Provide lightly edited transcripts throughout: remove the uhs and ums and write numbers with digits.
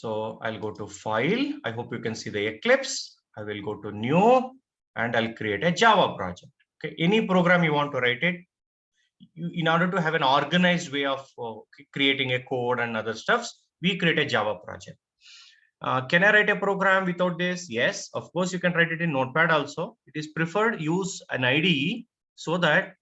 So I'll go to File. I hope you can see the Eclipse. I will go to New and I'll create a Java project. Okay, any program you want to write it, in order to have an organized way of creating a code and other stuffs, we create a Java project. Can I write a program without this? Yes, of course you can write it in Notepad also. It is preferred use an IDE so that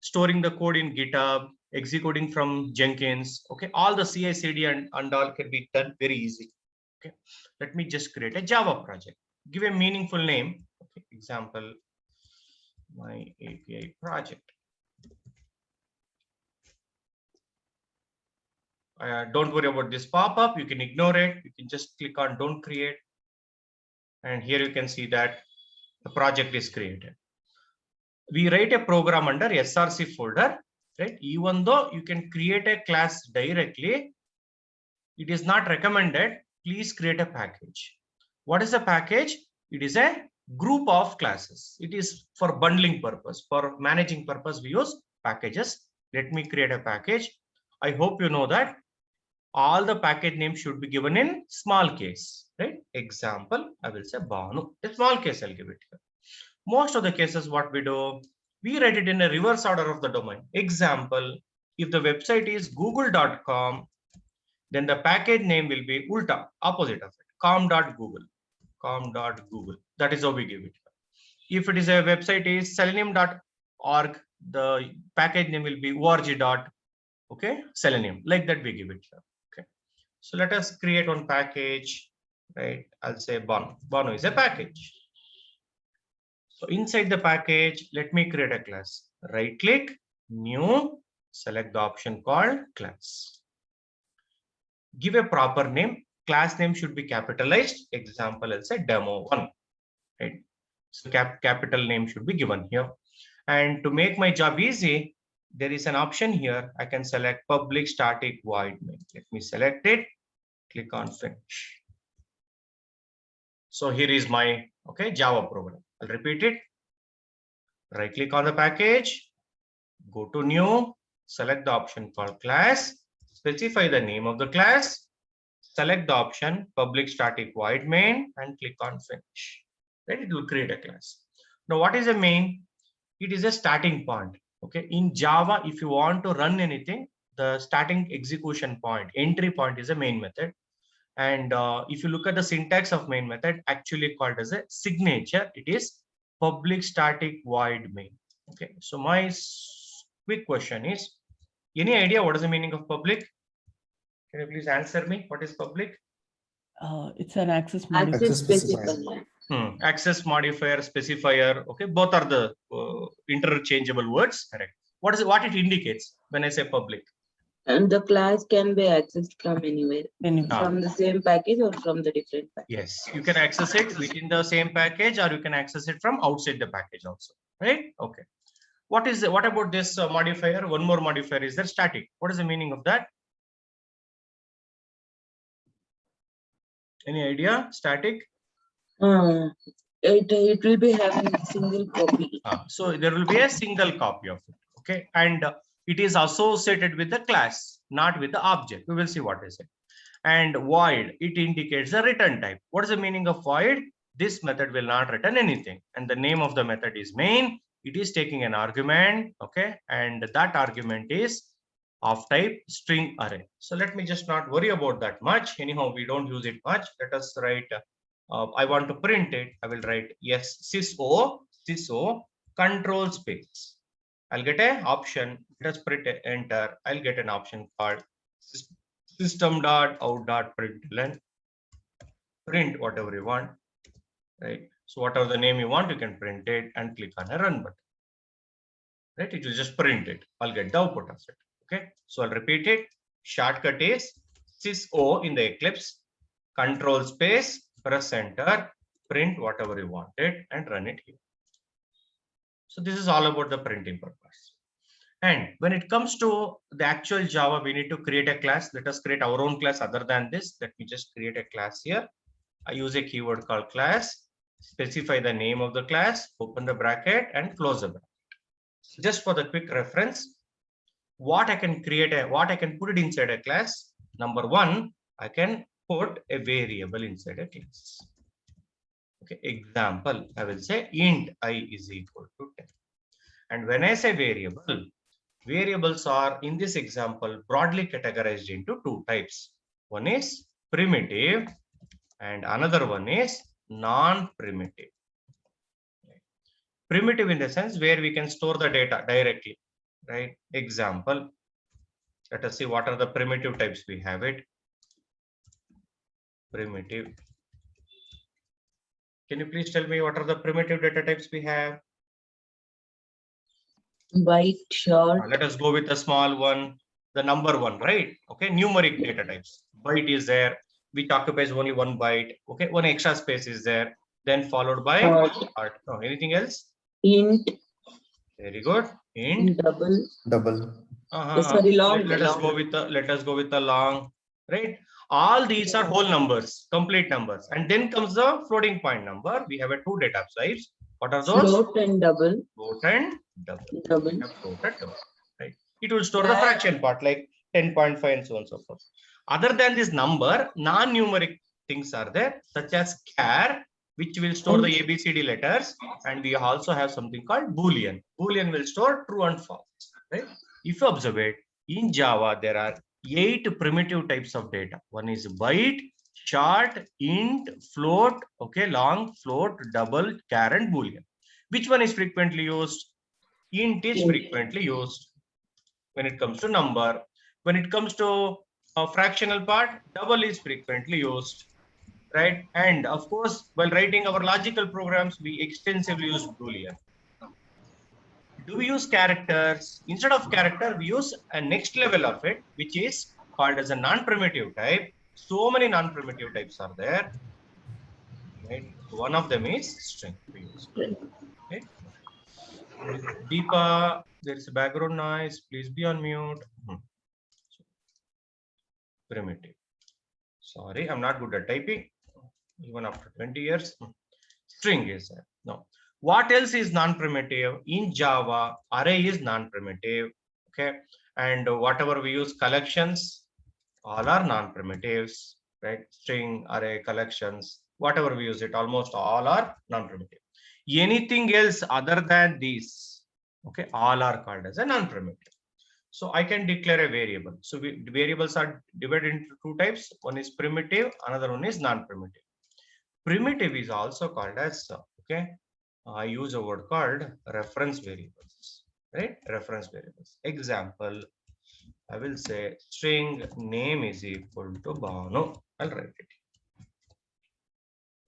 storing the code in GitHub, executing from Jenkins, okay, all the CI/CD and all can be done very easy. Okay, let me just create a Java project. Give a meaningful name. Okay, example, my API project. Don't worry about this pop-up. You can ignore it. You can just click on Don't Create. And here you can see that the project is created. We write a program under SRC folder, right? Even though you can create a class directly, it is not recommended. Please create a package. What is a package? It is a group of classes. It is for bundling purpose. For managing purpose, we use packages. Let me create a package. I hope you know that all the package names should be given in small case, right? Example, I will say Banu. A small case, I'll give it here. Most of the cases, what we do, we write it in a reverse order of the domain. Example, if the website is google.com, then the package name will be ulta, opposite of it, com.google. That is how we give it. If it is a website is selenium.org, the package name will be org. Okay, Selenium, like that we give it here. Okay, so let us create one package, right? I'll say Bono. Bono is a package. So inside the package, let me create a class. Right click, new, select the option called class. Give a proper name. Class name should be capitalized. Example, I'll say demo1. Right? So capital name should be given here. And to make my job easy, there is an option here. I can select public static void main. Let me select it. Click on finish. So here is my Java program. I'll repeat it. Right click on the package. Go to new. Select the option called class. Specify the name of the class. Select the option public static void main and click on finish. Right, it will create a class. Now, what is a main? It is a starting point. Okay, in Java, if you want to run anything, the starting execution point, entry point is a main method. And if you look at the syntax of main method, actually called as a signature, it is public static void main. Okay, so my quick question is, any idea what is the meaning of public? Can you please answer me? What is public? It's an access modifier. Access modifier, specifier. Okay, both are the interchangeable words. Correct. What it indicates when I say public? And the class can be accessed from anywhere, from the same package or from the different package. Yes, you can access it within the same package, or you can access it from outside the package also. Right? Okay. What about this modifier? One more modifier is there, static. What is the meaning of that? Any idea? Static? It will be having a single copy. So there will be a single copy of it. Okay, and it is associated with the class, not with the object. We will see what is it. And void, it indicates the return type. What is the meaning of void? This method will not return anything, and the name of the method is main. It is taking an argument, okay, and that argument is of type string array. So let me just not worry about that much. Anyhow, we don't use it much. Let us write. I want to print it. I will write yes sys control space. I'll get an option. Let us print enter. I'll get an option called system.out.println. Print whatever you want, right? So whatever the name you want, you can print it and click on a run button. Right? It will just print it. I'll get the output of it. Okay. So I'll repeat it. Shortcut is sys in the Eclipse. Control space. Press enter. Print whatever you wanted and run it here. So this is all about the printing purpose. And when it comes to the actual Java, we need to create a class. Let us create our own class other than this. Let me just create a class here. I use a keyword called class. Specify the name of the class. Open the bracket and close the bracket. Just for the quick reference, what I can create, what I can put it inside a class. Number one, I can put a variable inside a class. Okay, example, I will say int I is equal to 10. And when I say variable, variables are in this example broadly categorized into two types. One is primitive and another one is non-primitive. Primitive in the sense where we can store the data directly, right? Example, let us see what are the primitive types we have it. Primitive. Can you please tell me what are the primitive data types we have? Byte, short. Let us go with the small one, the number one, right? Okay, numeric data types. Byte is there, which occupies only 1 byte. Okay, one extra space is there, then followed by short. Oh, anything else? Int. Very good. Int. Double. Sorry, long. Let us go with the long, right? All these are whole numbers, complete numbers, and then comes the floating point number. We have a two data types. What are those? Float and double. Float and double. Double. Float and double. Right. It will store the fraction part like 10.5 and so on and so forth. Other than this number, non-numeric things are there, such as char, which will store the ABCD letters, and we also have something called Boolean. Boolean will store true and false. Right? If you observe it, in Java, there are 8 primitive types of data. One is byte, short, int, float, okay, long, float, double, char, and Boolean. Which one is frequently used? Int is frequently used when it comes to number. When it comes to a fractional part, double is frequently used, right? And of course, while writing our logical programs, we extensively use Boolean. Do we use characters? Instead of character, we use a next level of it, which is called as a non-primitive type. So many non-primitive types are there, right? One of them is string. We use, right? Deepa, there is a background noise. Please be on mute. Primitive. Sorry, I'm not good at typing, even after 20 years. String is there. No. What else is non-primitive? In Java, array is non-primitive. Okay. And whatever we use, collections, all are non-primitives, right? String, array, collections, whatever we use it, almost all are non-primitive. Anything else other than these, okay, all are called as a non-primitive. So I can declare a variable. So variables are divided into two types. One is primitive, another one is non-primitive. Primitive is also called as, okay, I use a word called reference variables, right? Reference variables. Example, I will say string name is equal to Banu. I'll write it.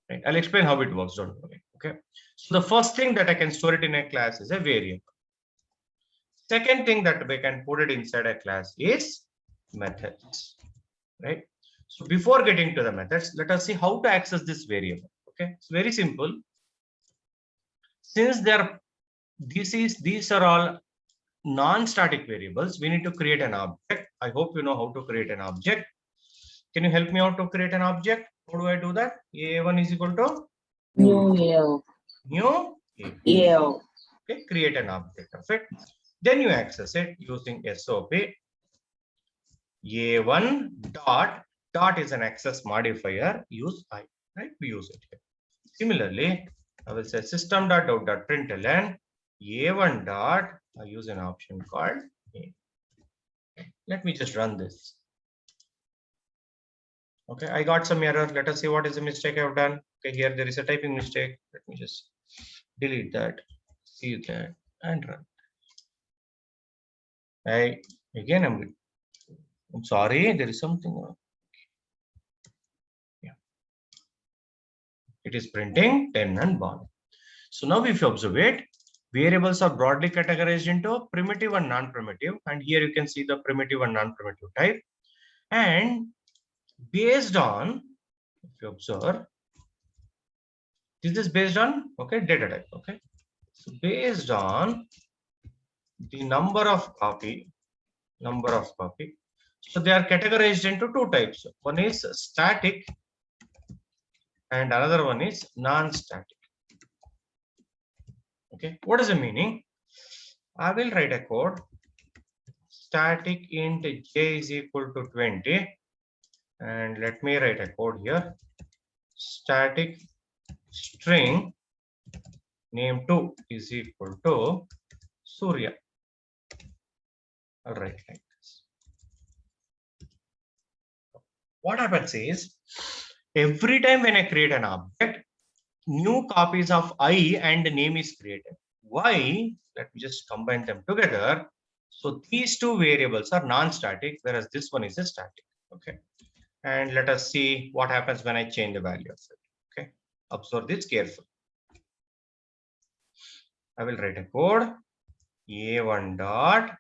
Right. I'll explain how it works. Don't worry. Okay. So the first thing that I can store it in a class is a variable. Second thing that we can put it inside a class is methods, right? So before getting to the methods, let us see how to access this variable. Okay, it's very simple. Since these are all non-static variables, we need to create an object. I hope you know how to create an object. Can you help me out to create an object? How do I do that? A1 is equal to new A. Okay, create an object of it. Then you access it using SOP. A1 dot is an access modifier. Use I, right? We use it here. Similarly, I will say system.out.println A1 dot. I use an option called A. Let me just run this. Okay, I got some error. Let us see what is the mistake I've done. Okay, here there is a typing mistake. Let me just delete that, see that, and run. I'm sorry, there is something wrong. Yeah, it is printing 10 and 1. So now if you observe it, variables are broadly categorized into primitive and non-primitive, and here you can see the primitive and non-primitive type. And based on, if you observe, this is based on, okay, data type. Okay, so based on the number of copy, so they are categorized into two types. One is static and another one is non-static. Okay, what is the meaning? I will write a code. Static int j is equal to 20. And let me write a code here. Static string name2 is equal to Surya. All right, like this. What happens is, every time when I create an object, new copies of I and name is created. Why? Let me just combine them together. So these two variables are non-static, whereas this one is a static. Okay. And let us see what happens when I change the value of it. Okay. Observe this carefully. I will write a code. A1 dot.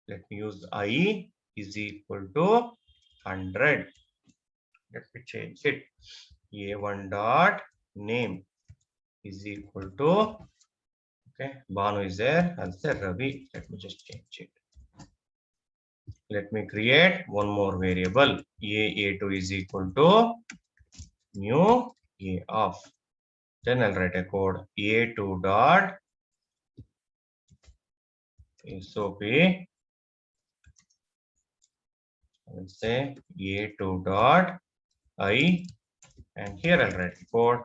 Let me use I is equal to 100. Let me change it. A1 dot name is equal to, okay, Banu is there. I'll say Ravi. Let me just change it. Let me create one more variable. A2 is equal to new A of. Then I'll write a code. A2 dot SOP. I will say A2 dot I, and here I'll write code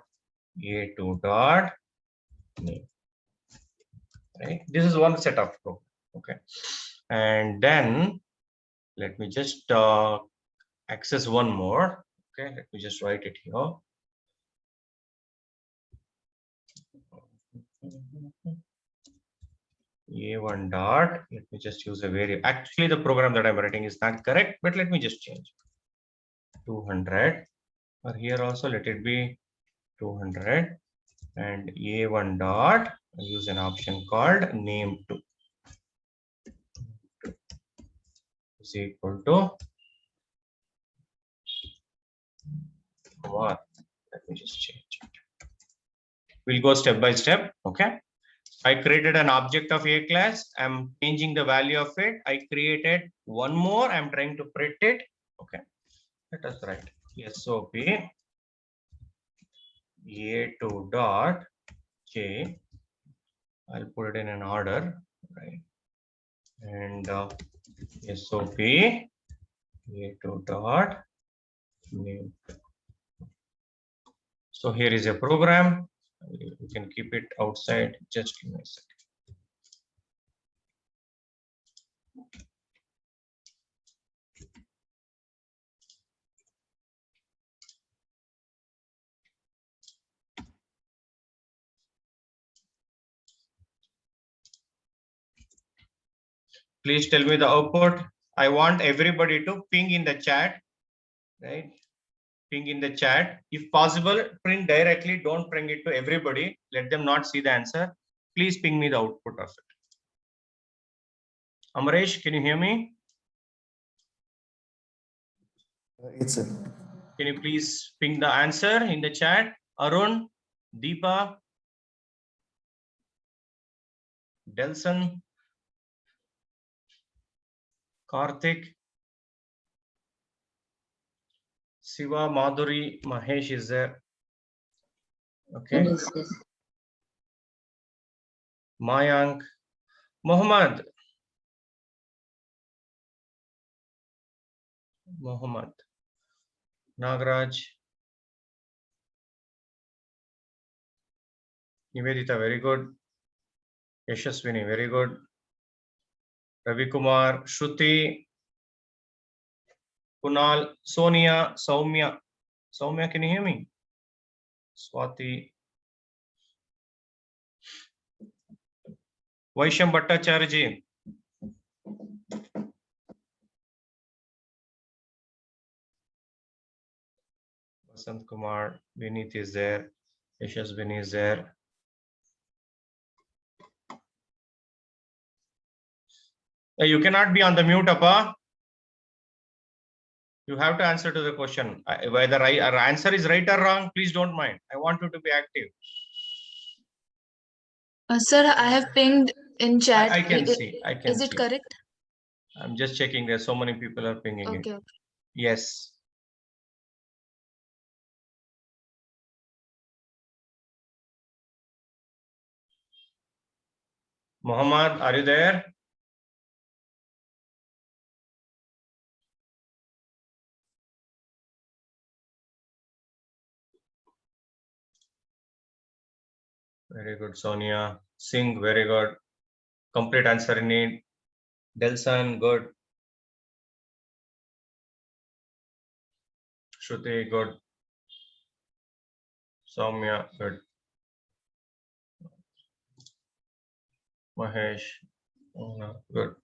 A2 dot name. Right. This is one set of code. Okay. And then let me just access one more. Okay. Let me just write it here. A1 dot. Let me just use a variable. Actually, the program that I'm writing is not correct, but let me just change 200. Or here also let it be 200. And A1 dot. I'll use an option called name2 is equal to what? Let me just change it. We'll go step by step. Okay. I created an object of A class. I'm changing the value of it. I created one more. I'm trying to print it. Okay. Let us write SOP A2 dot J. I'll put it in an order, right? And SOP A2 dot name. So here is a program. You can keep it outside. Just give me a second. Please tell me the output. I want everybody to ping in the chat, right? Ping in the chat. If possible, print directly. Don't bring it to everybody. Let them not see the answer. Please ping me the output of it. Amaresh, can you hear me? Yes, sir. Can you please ping the answer in the chat? Arun, Deepa, Delson, Karthik, Siva, Madhuri, Mahesh is there. Okay. Yes, yes. Mayank, Mohammed. Mohammed. Nagraj. Nivedita, very good. Yashaswini, very good. Ravi Kumar, Shruti, Kunal, Sonia, Soumya. Soumya, can you hear me? Swati. Vaisham Bhattacharya ji. Vasant Kumar, Vinith is there. Yashaswini is there. You cannot be on the mute, Appa. You have to answer to the question. Whether our answer is right or wrong, please don't mind. I want you to be active. Sir, I have pinged in chat. I can see. I can Is it see. correct? I'm just checking. There's so many people are pinging it. Okay. Yes. Muhammad, are you there? Very good, Sonia. Singh, very good. Complete answer in it. Delson, good. Shruti, good. Soumya, good. Mahesh, good.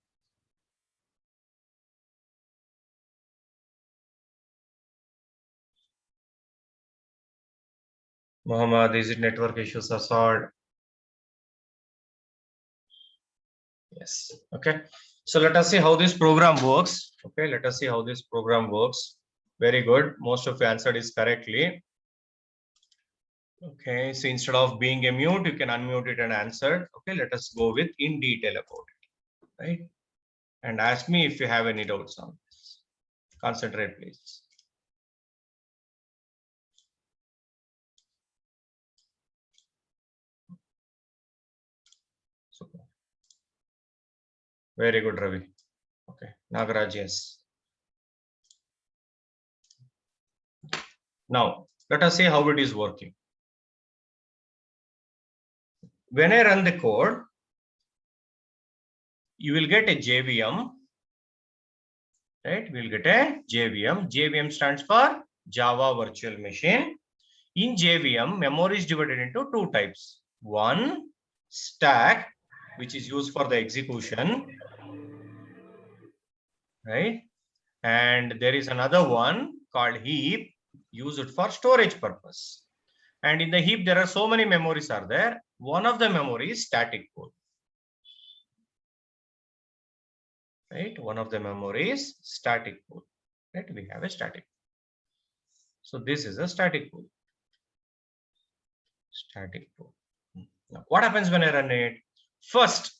Muhammad, is it network issues are solved? Yes. Okay. So let us see how this program works. Okay. Let us see how this program works. Very good. Most of you answered is correctly. Okay. So instead of being a mute, you can unmute it and answer. Okay. Let us go with in detail about it. Right. And ask me if you have any doubts on this. Concentrate, please. Super. Very good, Ravi. Okay. Nagaraj, yes. Now, let us see how it is working. When I run the code, you will get a JVM, right? We'll get a JVM. JVM stands for Java Virtual Machine. In JVM, memory is divided into two types. One, stack, which is used for the execution, right? And there is another one called heap, used for storage purpose. And in the heap, there are so many memories are there. One of the memory is static pool. Right? One of the memory is static pool. Right? We have a static pool. So this is a static pool. Static pool. Now, what happens when I run it? First,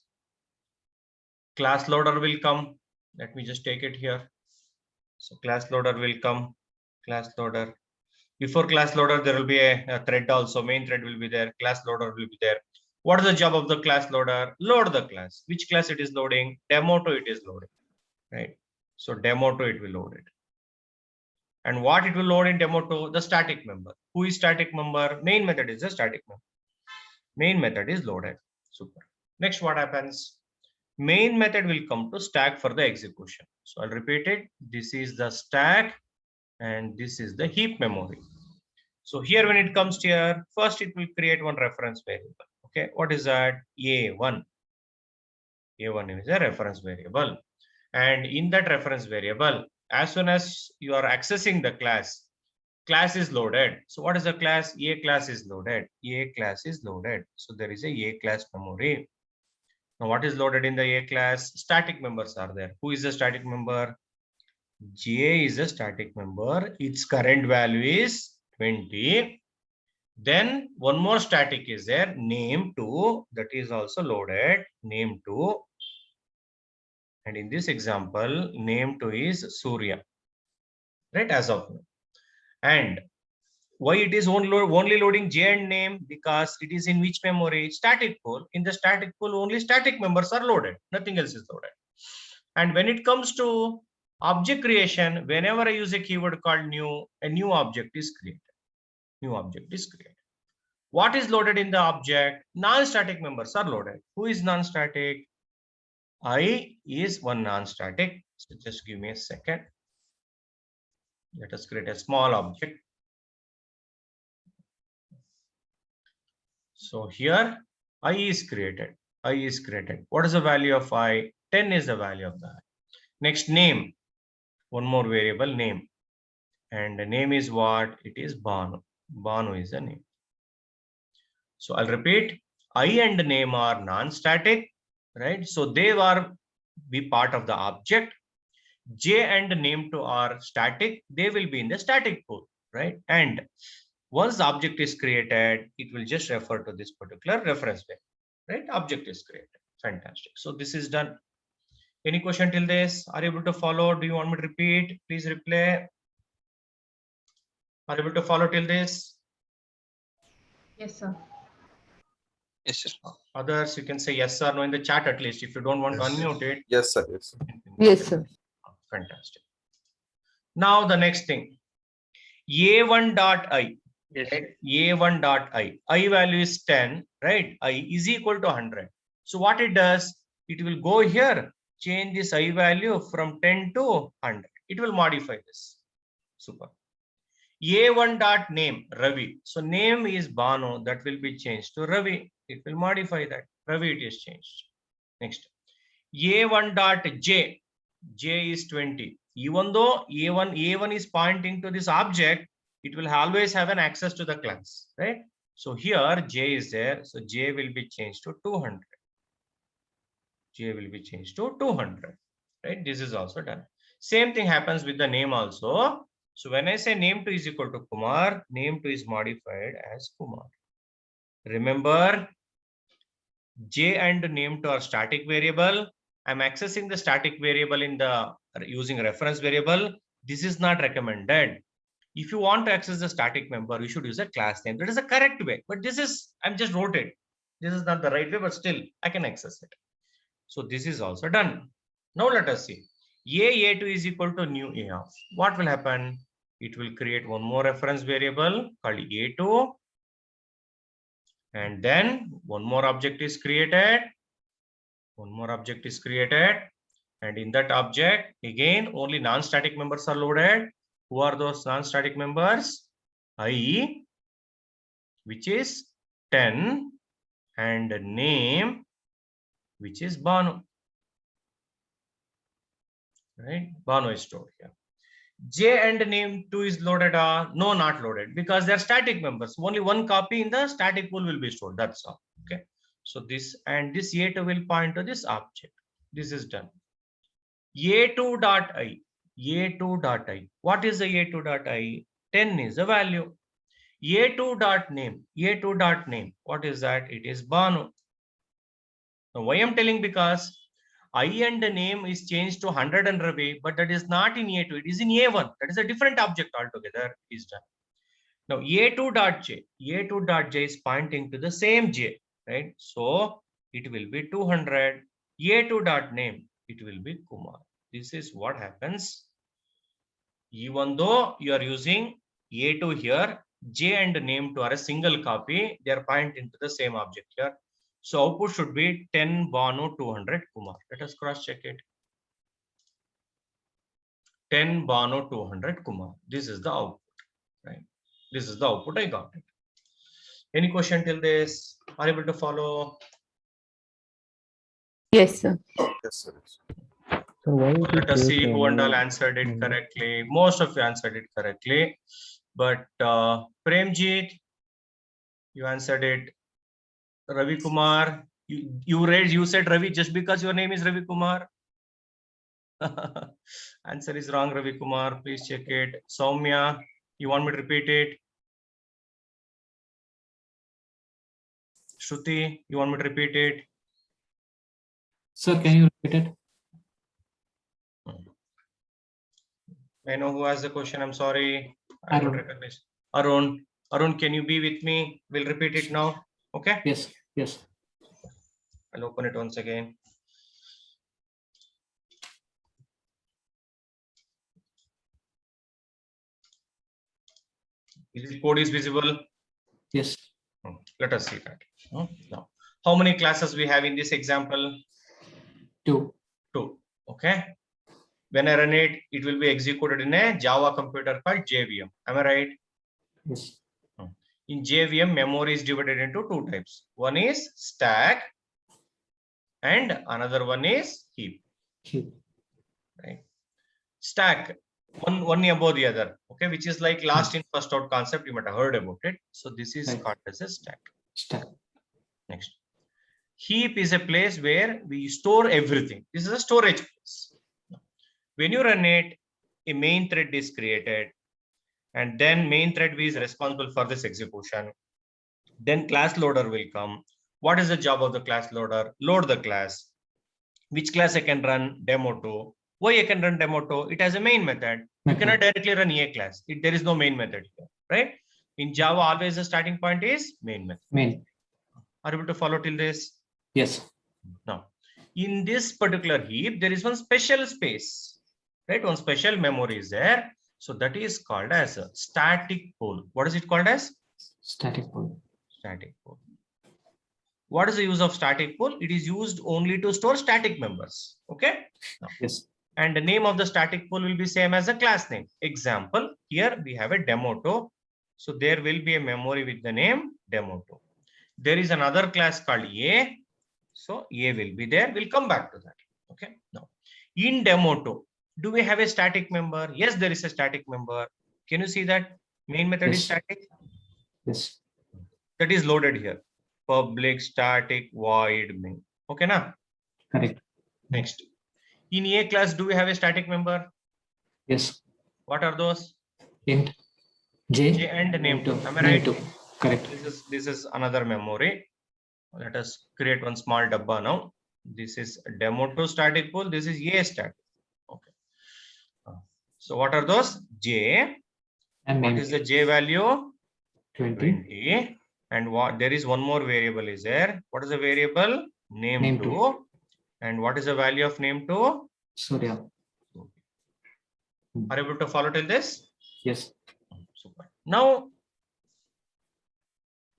class loader will come. Let me just take it here. So class loader will come. Class loader. Before class loader, there will be a thread also. Main thread will be there. Class loader will be there. What is the job of the class loader? Load the class. Which class it is loading? Demo 2 it is loading. Right. So demo 2 it will load it. And what it will load in demo 2? The static member. Who is static member? Main method is the static member. Main method is loaded. Super. Next, what happens? Main method will come to stack for the execution. So I'll repeat it. This is the stack and this is the heap memory. So here when it comes to here, first it will create one reference variable. Okay, what is that? A1. A1 is a reference variable. And in that reference variable, as soon as you are accessing the class, class is loaded. So what is the class? A class is loaded. A class is loaded. So there is a class memory. Now what is loaded in the A class? Static members are there. Who is the static member? J is a static member. Its current value is 20. Then one more static is there, name2, that is also loaded, name2. And in this example, name2 is Surya, right, as of now. And why it is only loading J and name? Because it is in which memory? Static pool. In the static pool, only static members are loaded. Nothing else is loaded. And when it comes to object creation, whenever I use a keyword called new, a new object is created. New object is created. What is loaded in the object? Non-static members are loaded. Who is non-static? I is one non-static. So just give me a second. Let us create a small object. So here I is created. I is created. What is the value of I? 10 is the value of the I. Next, name. One more variable, name. And the name is what? It is Banu. Banu is the name. So I'll repeat, I and name are non-static, right? So they are be part of the object. J and name2 are static. They will be in the static pool, right? And once the object is created, it will just refer to this particular reference value, right? Object is created. Fantastic. So this is done. Any question till this? Are you able to follow? Do you want me to repeat? Please replay. Are you able to follow till this? Yes, sir. Yes, sir. Others, you can say yes or no in the chat at least. If you don't want to Yes. unmute it. Yes, sir. Yes. Yes, sir. Fantastic. Now the next thing, a1.i. Yes. right? A1 dot I value is 10, right? I is equal to 100. So what it does, it will go here, change this I value from 10 to 100. It will modify this. Super. A1 dot name Ravi. So name is Banu, that will be changed to Ravi. It will modify that. Ravi it is changed. Next. A1 dot J. J is 20. Even though A1 is pointing to this object, it will always have an access to the class, right? So here J is there. So J will be changed to 200. J will be changed to 200, right? This is also done. Same thing happens with the name also. So when I say name 2 is equal to Kumar, name 2 is modified as Kumar. Remember, J and name 2 are static variable. I'm accessing the static variable in the using reference variable. This is not recommended. If you want to access the static member, you should use a class name. That is the correct way. But this is, I'm just wrote it. This is not the right way, but still I can access it. So this is also done. Now let us see. A2 is equal to new A of. What will happen? It will create one more reference variable called A2. And then one more object is created. One more object is created. And in that object, again, only non-static members are loaded. Who are those non-static members? I, which is 10, and name, which is Banu. Right? Banu is stored here. J and name 2 is loaded. No, not loaded, because they are static members. Only one copy in the static pool will be stored. That's all. Okay. So this and this A2 will point to this object. This is done. A2 dot I. A2 dot I. What is the A2 dot I? 10 is the value. A2 dot name. A2 dot name. What is that? It is Banu. Now why I'm telling, because I and the name is changed to 100 and Ravi, but that is not in A2, it is in A1. That is a different object altogether. Is done. Now A2 dot J. A2 dot J is pointing to the same J, right? So it will be 200. A2 dot name, it will be Kumar. This is what happens. Even though you are using A2 here, J and name 2 are a single copy. They are pointing to the same object here. So output should be 10 Banu 200 Kumar. Let us cross check it. 10 Banu 200 Kumar. This is the output, right? This is the output I got it. Any question till this? Are you able to follow? Yes, sir. Yes, sir. So why is Let it us there see for who and all no- answered it Mhm. correctly. Most of you answered it correctly. But Premjit, you answered it. Ravi Kumar, you said Ravi just because your name is Ravi Kumar. Answer is wrong, Ravi Kumar. Please check it. Soumya, you want me to repeat it? Shruti, you want me to repeat it? Sir, can you repeat it? I know who has the question. I'm sorry. I don't Arun. recognize. Arun, can you be with me? We'll repeat it now. Okay. Yes, yes. I'll open it once again. Is it code is visible? Yes. Let us see that. Now, how many classes we have in this example? 2. 2. Okay. When I run it, it will be executed in a Java computer called JVM. Am I right? Yes. In JVM, memory is divided into 2 types. One is stack and another one is heap. Heap. Right? Stack, one above the other. Okay, which is like last in first out concept. You might have heard about it. So this is Right. called as a stack. Stack. Next, heap is a place where we store everything. This is a storage place. When you run it, a main thread is created, and then main thread is responsible for this execution. Then class loader will come. What is the job of the class loader? Load the class. Which class I can run? Demo2. Why I can run Demo2? It has a main method. You cannot directly run a class. There is no main method here, right? In Java, always the starting point is main method. Main. Are you able to follow till this? Yes. Now, in this particular heap, there is one special space, right? One special memory is there. So that is called as a static pool. What is it called as? Static pool. Static pool. What is the use of static pool? It is used only to store static members. Okay. Yes. And the name of the static pool will be same as a class name. Example, here we have a demo2. So there will be a memory with the name demo2. There is another class called A. So A will be there. We'll come back to that. Okay. Now, in demo2, do we have a static member? Yes, there is a static member. Can you see that main method is Yes. static? Yes. That is loaded here. Public static void main. Okay, now. Correct. Next. In A class, do we have a static member? Yes. What are those? Int J, J and name2. Am I name right? two. Correct. This is another memory. Let us create one small dabba now. This is demo2 static pool. This is A static. Okay. So what are those? J. And What name is the J value? 20. 20. And what there is one more variable is there. What is the variable? Name2. Name2. And what is the value of name2? Surya. Are you able to follow till this? Yes. Super. Now,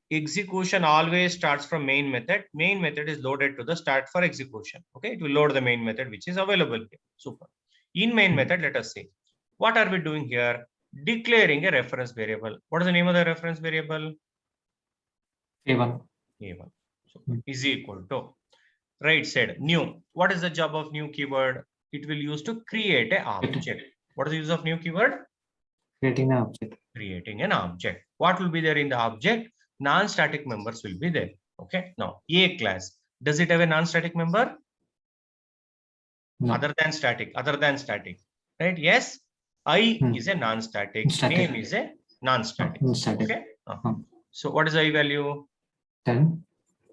execution always starts from main method. Main method is loaded to the start for execution. Okay, it will load the main method which is available here. Super. In main method, let us see. What are we doing here? Declaring a reference variable. What is the name of the reference variable? A1. A1. So is equal to right side new. What is the job of new keyword? It will use to create an object. What is the use of new keyword? Creating an object. Creating an object. What will be there in the object? Non-static members will be there. Okay. Now A class, does it have a non-static member? No. Other than static, right? Yes. I is a non-static. Static. Name is a non-static. Static. Okay. So what is the I value? 10.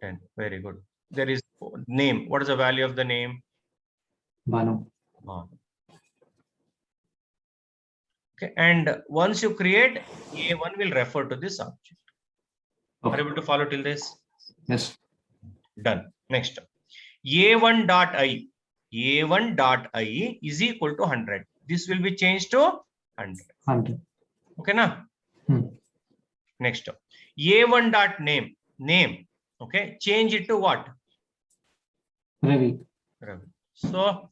10. Very good. There is name. What is the value of the name? Banu. Okay. And once you create, A1 will refer to this object. Are you able to follow till this? Yes. Done. Next. A1.I. A1.I is equal to 100. This will be changed to 100. 100. Okay, na? Hmm. Next. A1.name. Name. Okay. Change it to what? Ravi. Ravi. So,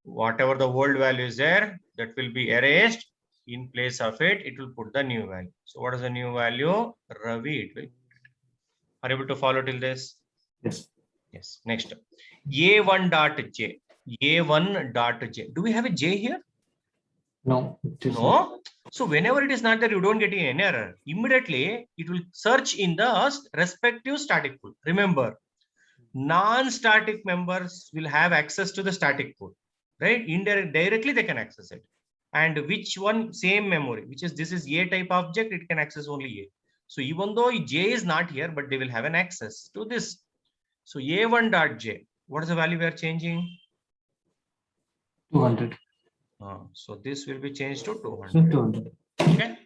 whatever the old value is there, that will be erased. In place of it, it will put the new value. So, what is the new value? Ravi. It will. Are you able to follow till this? Yes. Yes. Next. A1.j. A1.j. Do we have a J here? No. It is not. No. So whenever it is not there, you don't get an error. Immediately, it will search in the respective static pool. Remember, non-static members will have access to the static pool, right? Directly they can access it. And which one? Same memory, which is this is A type object, it can access only A. So even though J is not here, but they will have an access to this. So A1.j, what is the value we are changing? 200. So this will be changed to So 200. 200. Okay,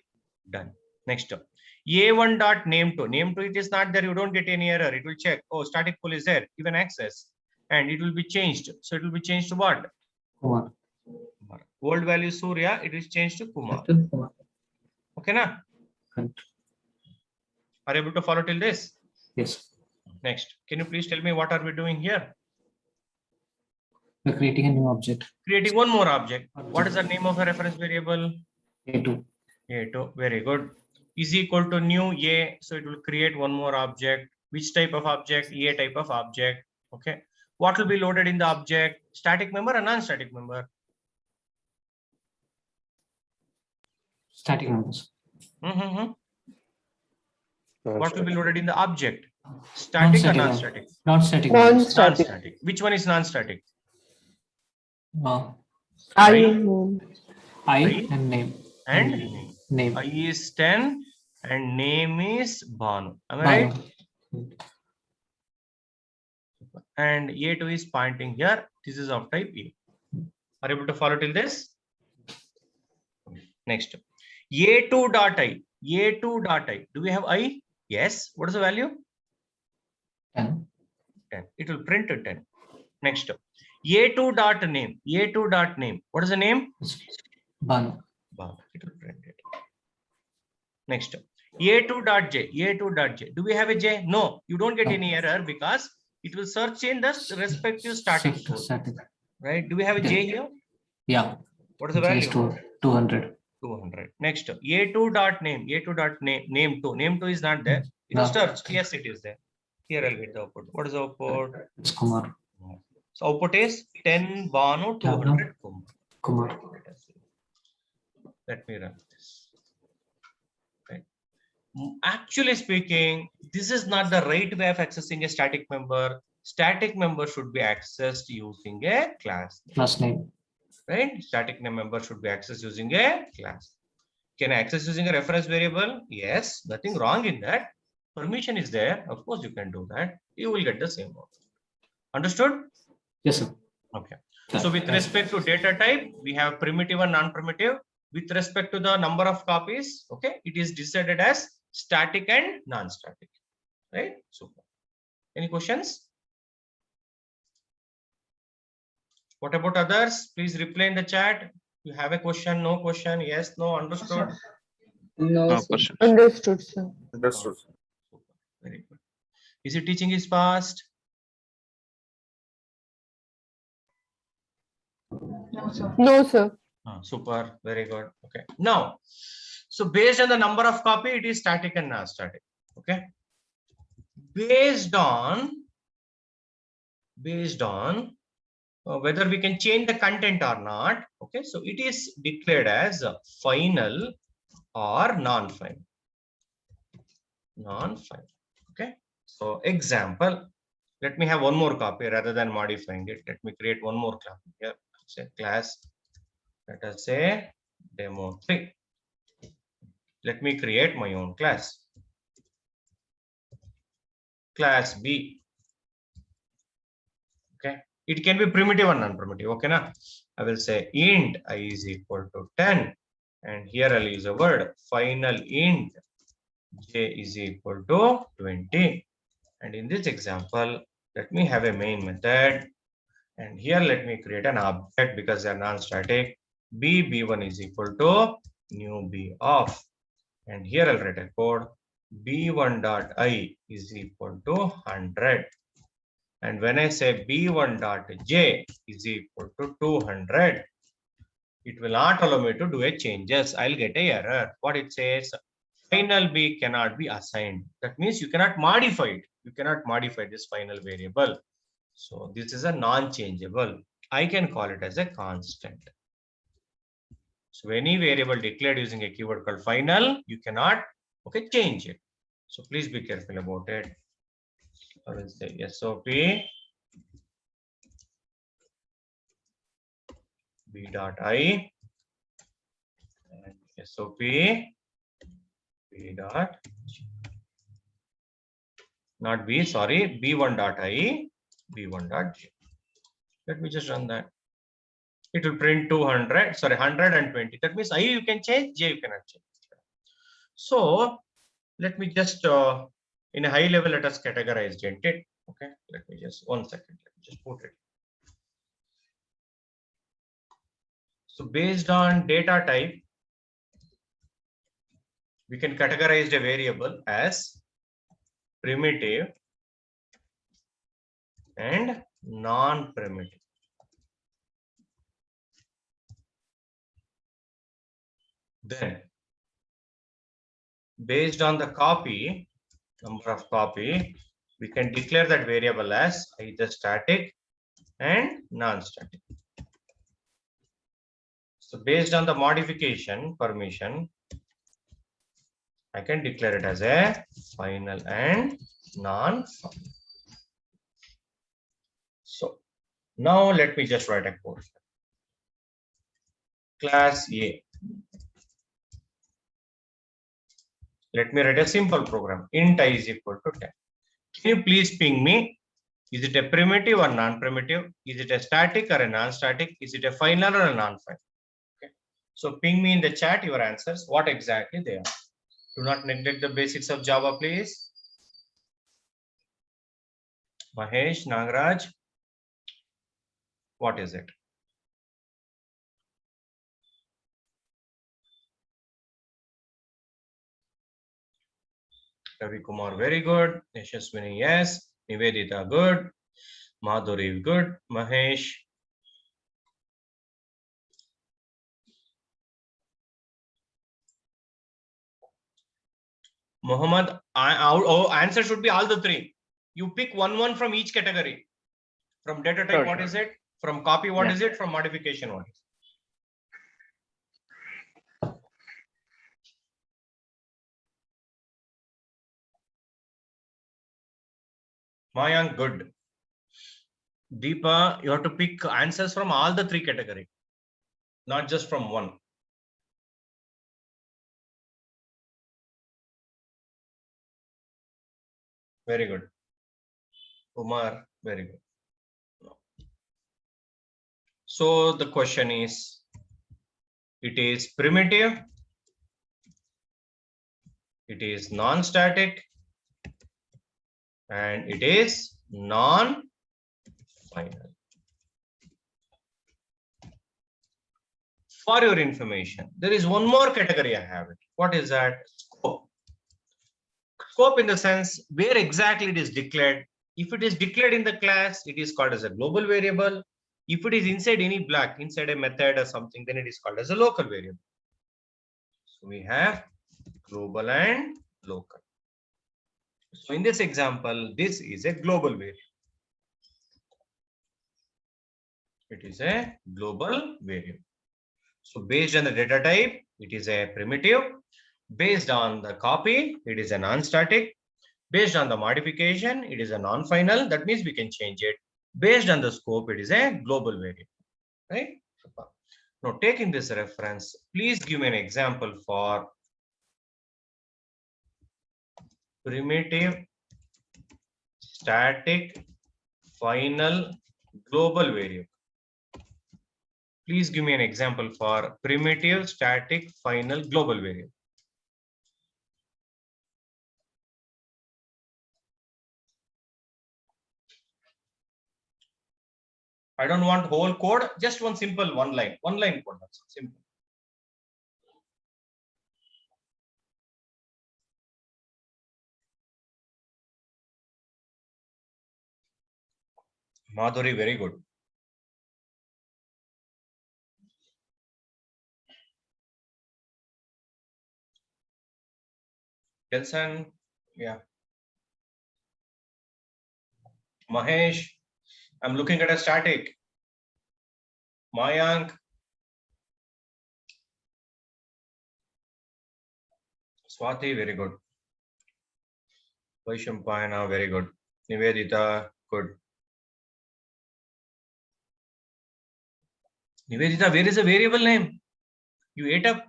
done. Next up, A1.name2. Name2, it is not there. You don't get any error. It will check. Oh, static pool is there. Given access, and it will be changed. So it will be changed to what? Kumar. Old value Surya. It is changed to Kumar. Kumar. Okay, na? Correct. Are you able to follow till this? Yes. Next, can you please tell me what are we doing here? We're creating a new object. Creating one more object. What is the name of a reference variable? A2. A2. Very good. Is equal to new A. So it will create one more object. Which type of object? A type of object. Okay. What will be loaded in the object? Static member or non-static member? Static numbers. What will be loaded in the object? Static or non-static? Non-static. Non-static. Non-static. Which one is non-static? I And name. And Name. I is 10 and name is Banu. Am I right? Banu. And A2 is pointing here. This is of type A. Are you able to follow till this? Next. A2.I. A2.I. Do we have I? Yes. What is the value? 10. 10. It will print to 10. Next. A2.name. A2.name. What is the name? Banu. Banu. It will print it. Next. A2.j, A2.j. Do we have a J? No, you don't get No. any error because it will search in the respective static Shift code, static. right? Do we have a J here? Yeah. What is the J is value? 200. 200. Next, A2.name, A2.name, name2. Name2 is not there. It was No. searched. Yes, it is there. Here I'll get the output. What is the output? It's Kumar. So output is 10 Banu 200 Kumar. Kumar. Let me run this. Right. Actually speaking, this is not the right way of accessing a static member. Static member should be accessed using a class. Class name. Right? Static name member should be accessed using a class. Can I access using a reference variable? Yes, nothing wrong in that. Permission is there. Of course, you can do that. You will get the same output. Understood? Yes, sir. Okay. So with respect to data type, we have primitive and non-primitive. With respect to the number of copies, okay, it is decided as static and non-static. Right? Super. Any questions? What about others? Please reply in the chat. You have a question, no question, yes, no, understood. No, No sir. question. Understood, sir. Understood. Very good. Is it teaching is fast? No, sir. No, sir. Super, very good. Okay. Now, so based on the number of copy, it is static and non-static. Okay. Based on whether we can change the content or not. Okay. So it is declared as final or non-final. Non-final. Okay. So example, let me have one more copy rather than modifying it. Let me create one more copy here. Say class. Let us say demo 3. Let me create my own class. Class B. Okay. It can be primitive or non-primitive. Okay. Now I will say int I is equal to 10. And here I'll use a word final int j is equal to 20. And in this example, let me have a main method. And here let me create an object because they are non-static. B1 is equal to new b of. And here I'll write a code b1.i is equal to 100. And when I say b1.j is equal to 200, it will not allow me to do a changes. I'll get a error. What it says, final b cannot be assigned. That means you cannot modify it. You cannot modify this final variable. So this is a non-changeable. I can call it as a constant. So any variable declared using a keyword called final, you cannot change it. So please be careful about it. I will say SOP b.i and SOP b.j. Not b, sorry, b1.i, b1.j. Let me just run that. It will print 200, sorry, 120. That means I you can change, j you cannot change. So let me just in a high level, let us categorize it. Okay, let me just 1 second. Let me just put it. So based on data type, we can categorize the variable as primitive and non-primitive. Then based on the copy, number of copy, we can declare that variable as either static and non-static. So based on the modification permission, I can declare it as a final and non-final. So now let me just write a code. Class A. Let me write a simple program. Int I is equal to 10. Can you please ping me? Is it a primitive or non-primitive? Is it a static or a non-static? Is it a final or a non-final? Okay. So ping me in the chat your answers. What exactly they are. Do not neglect the basics of Java, please. Mahesh, Nagaraj. What is it? Ravi Kumar, very good. Yashaswini, yes. Nivedita, good. Madhuri, good. Mahesh. Mohammed, answer should be all the three. You pick one from each category. From data type, Sure, what sure. is it? From copy, what Yeah. is it? From modification, what is it? Mayank, good. Deepa, you have to pick answers from all the three category, not just from one. Very good. Umar, very good. So the question is, it is primitive, it is non-static, and it is non-final. For your information, there is one more category I have it. What is that? Scope. Scope in the sense where exactly it is declared. If it is declared in the class, it is called as a global variable. If it is inside any block, inside a method or something, then it is called as a local variable. So we have global and local. So in this example, this is a global variable. It is a global variable. So based on the data type, it is a primitive. Based on the copy, it is a non-static. Based on the modification, it is a non-final. That means we can change it. Based on the scope, it is a global variable. Right? Now, taking this reference, please give me an example for primitive, static, final, global variable. Please give me an example for primitive, static, final, global variable. I don't want whole code, just one simple one line code. That's simple. Madhuri, very good. Kelson, yeah. Mahesh, I'm looking at a static. Mayank. Swati, very good. Vaishampayana, very good. Nivedita, good. Nivedita, where is the variable name? You ate up?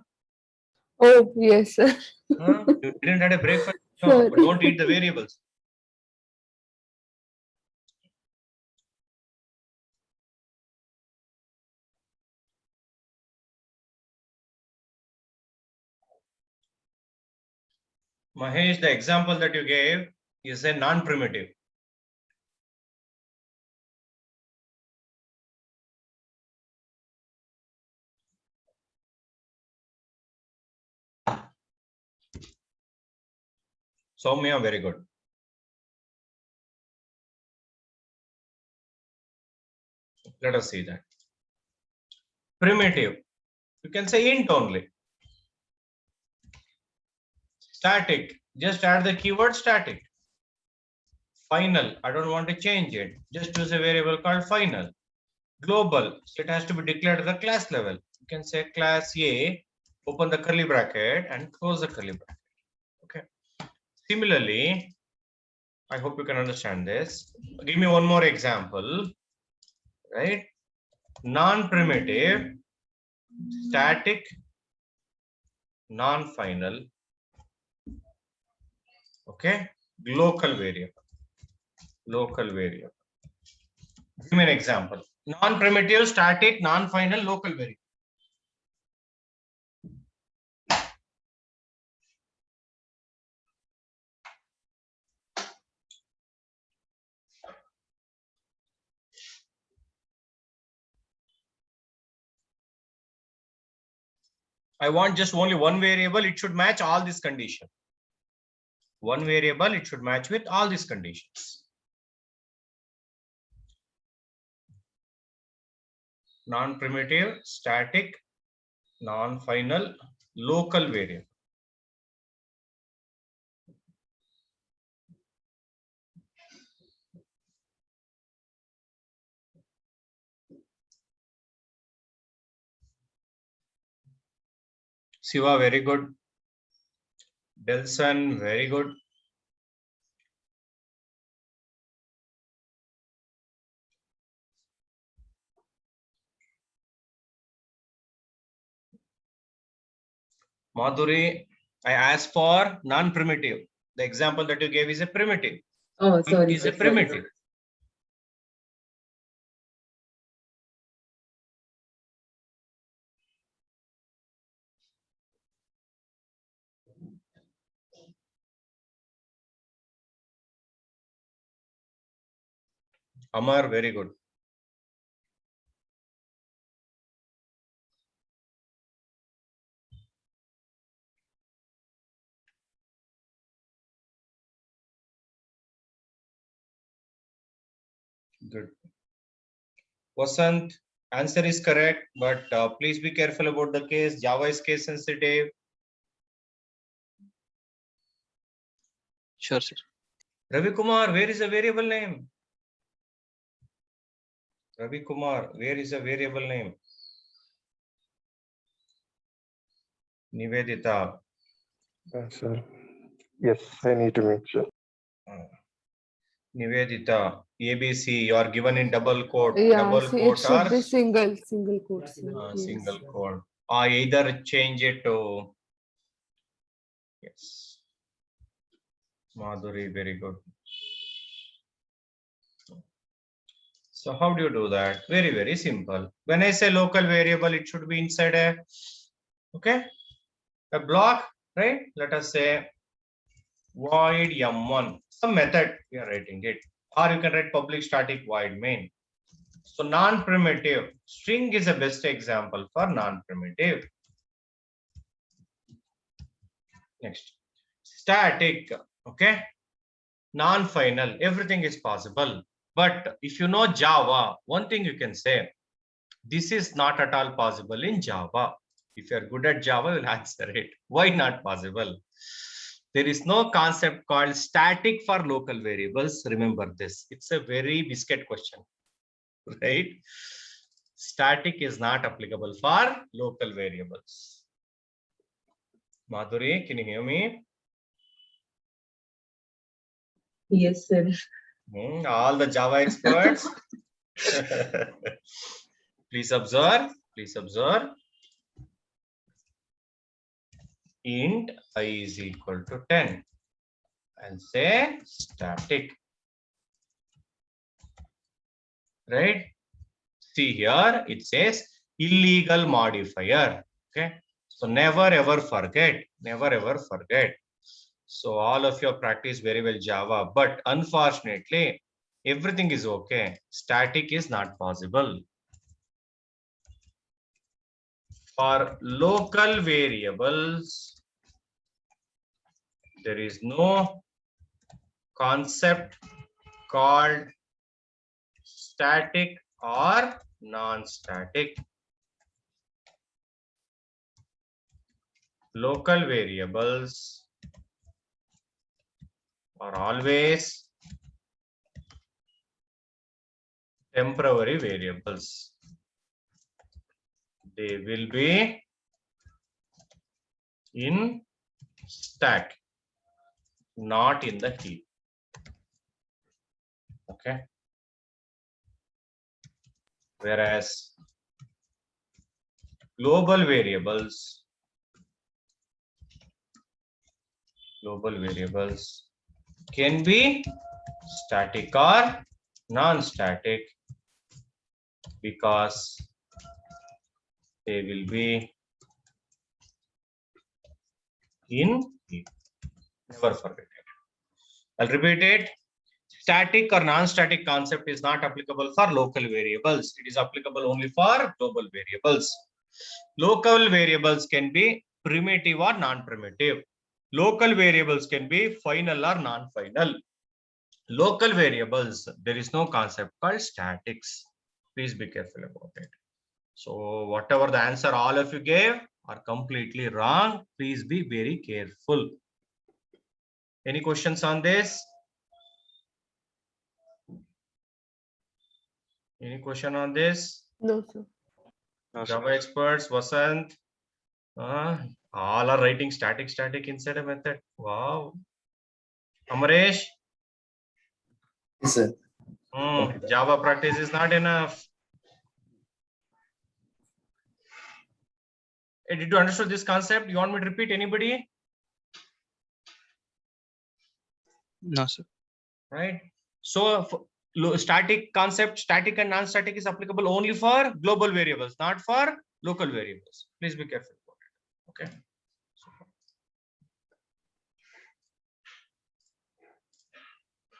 Oh, yes, sir. Huh? You didn't have a breakfast? No, Sorry. but don't eat the variables. Mahesh, the example that you gave is a non-primitive. Soumya, very good. Let us see that. Primitive, you can say int only. Static, just add the keyword static. Final, I don't want to change it. Just use a variable called final. Global, so it has to be declared at the class level. You can say class A, open the curly bracket and close the curly bracket. Okay. Similarly, I hope you can understand this. Give me one more example, right? Non-primitive, static, non-final, okay? Local variable. Give me an example. Non-primitive, static, non-final, local variable. I want just only one variable. It should match all this condition. one variable, it should match with all these conditions. Non-primitive, static, non-final, local variable. Siva, very good. Delson, very good. Madhuri, I asked for non-primitive. The example that you gave is a primitive. Oh, It sorry. is a sir, sorry. primitive. Amar, very good. Good. Vasant, answer is correct, but please be careful about the case. Java is case sensitive. Sure, sir. Ravi Kumar, where is the variable name? Ravi Kumar, where is the variable name? Nivedita. Sir. Yes, I need to make sure. Nivedita, ABC, you are given in double quote. Yeah, Double see, it quote should or be single quotes. Yes. single quote. Or either change it to, yes. Madhuri, very good. So how do you do that? Very, very simple. When I say local variable, it should be inside a, okay, a block, right? Let us say void m1, some method we are writing it, or you can write public static void main. So non-primitive string is the best example for non-primitive. Next, static, okay, non-final, everything is possible. But if you know Java, one thing you can say, this is not at all possible in Java. If you're good at Java, you'll answer it. Why not possible? There is no concept called static for local variables. Remember this. It's a very biscuit question, right? Static is not applicable for local variables. Madhuri, can you hear me? Yes, sir. All the Java experts. Please observe. Please observe. Int I is equal to 10 and say static. Right? See here, it says illegal modifier. Okay. So never ever forget. Never ever forget. So all of you practice very well Java, but unfortunately, everything is okay. Static is not possible. For local variables, there is no concept called static or non-static. Local variables are always temporary variables. They will be in stack, not in the heap. Okay. Whereas global variables can be static or non-static because they will be in heap. Never forget it. I'll repeat it. Static or non-static concept is not applicable for local variables. It is applicable only for global variables. Local variables can be primitive or non-primitive. Local variables can be final or non-final. Local variables, there is no concept called statics. Please be careful about it. So whatever the answer all of you gave are completely wrong. Please be very careful. Any questions on this? Any question on this? No, sir. No, sir. Java experts, Vasant, all are writing static inside a method. Wow. Amaresh, Yes, sir. Java practice is not enough. Did you understand this concept? You want me to repeat? Anybody? No, sir. Right. So static concept, static and non-static is applicable only for global variables, not for local variables. Please be careful about it. Okay.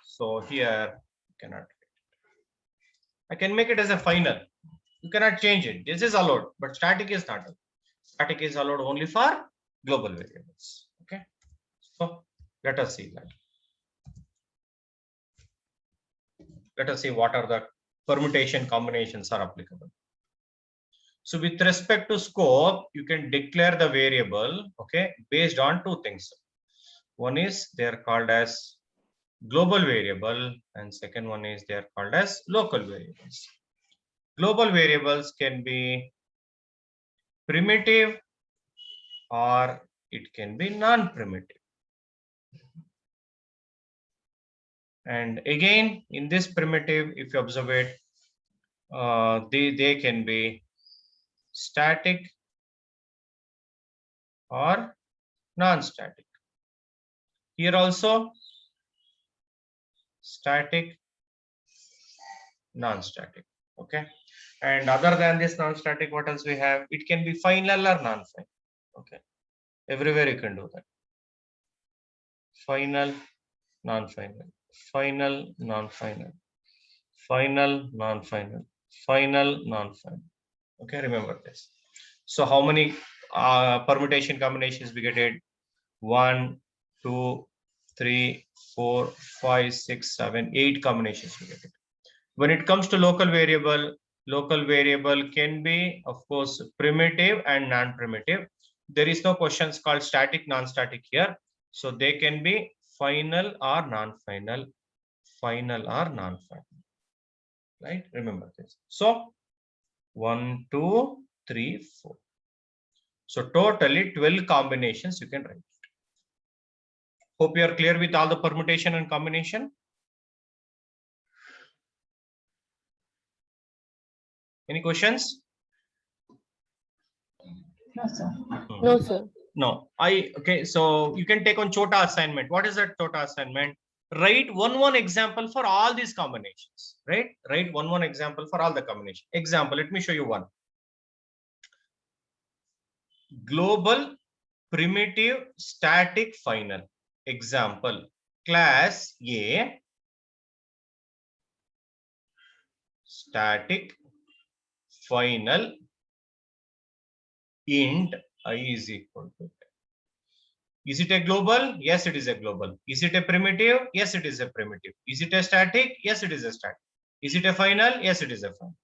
So here you cannot. I can make it as a final. You cannot change it. This is allowed, but static is not allowed. Static is allowed only for global variables. Okay. So let us see that. Let us see what are the permutation combinations are applicable. So with respect to scope, you can declare the variable, okay, based on two things. One is they are called as global variable, and second one is they are called as local variables. Global variables can be primitive or it can be non-primitive. And again, in this primitive, if you observe it, they can be static or non-static. Here also static, non-static. Okay. And other than this non-static, what else we have? It can be final or non-final. Okay. Everywhere you can do that. Final, non-final, final, non-final, final, non-final, final, non-final. Okay, remember this. So how many permutation combinations we get it? 1, 2, 3, 4, 5, 6, 7, 8 combinations we get it. When it comes to local variable can be, of course, primitive and non-primitive. There is no questions called static, non-static here. So they can be final or non-final, final or non-final. Right? Remember this. So 1, 2, 3, 4. So totally 12 combinations you can write. Hope you are clear with all the permutation and combination. Any questions? No, sir. No, sir. No. Okay. So you can take on Chota assignment. What is that Chota assignment? Write one example for all these combinations. Right? Write one example for all the combinations. Example. Let me show you one. Global, primitive, static, final. Example. Class A. Static, final, int I is equal to 10. Is it a global? Yes, it is a global. Is it a primitive? Yes, it is a primitive. Is it a static? Yes, it is a static. Is it a final? Yes, it is a final.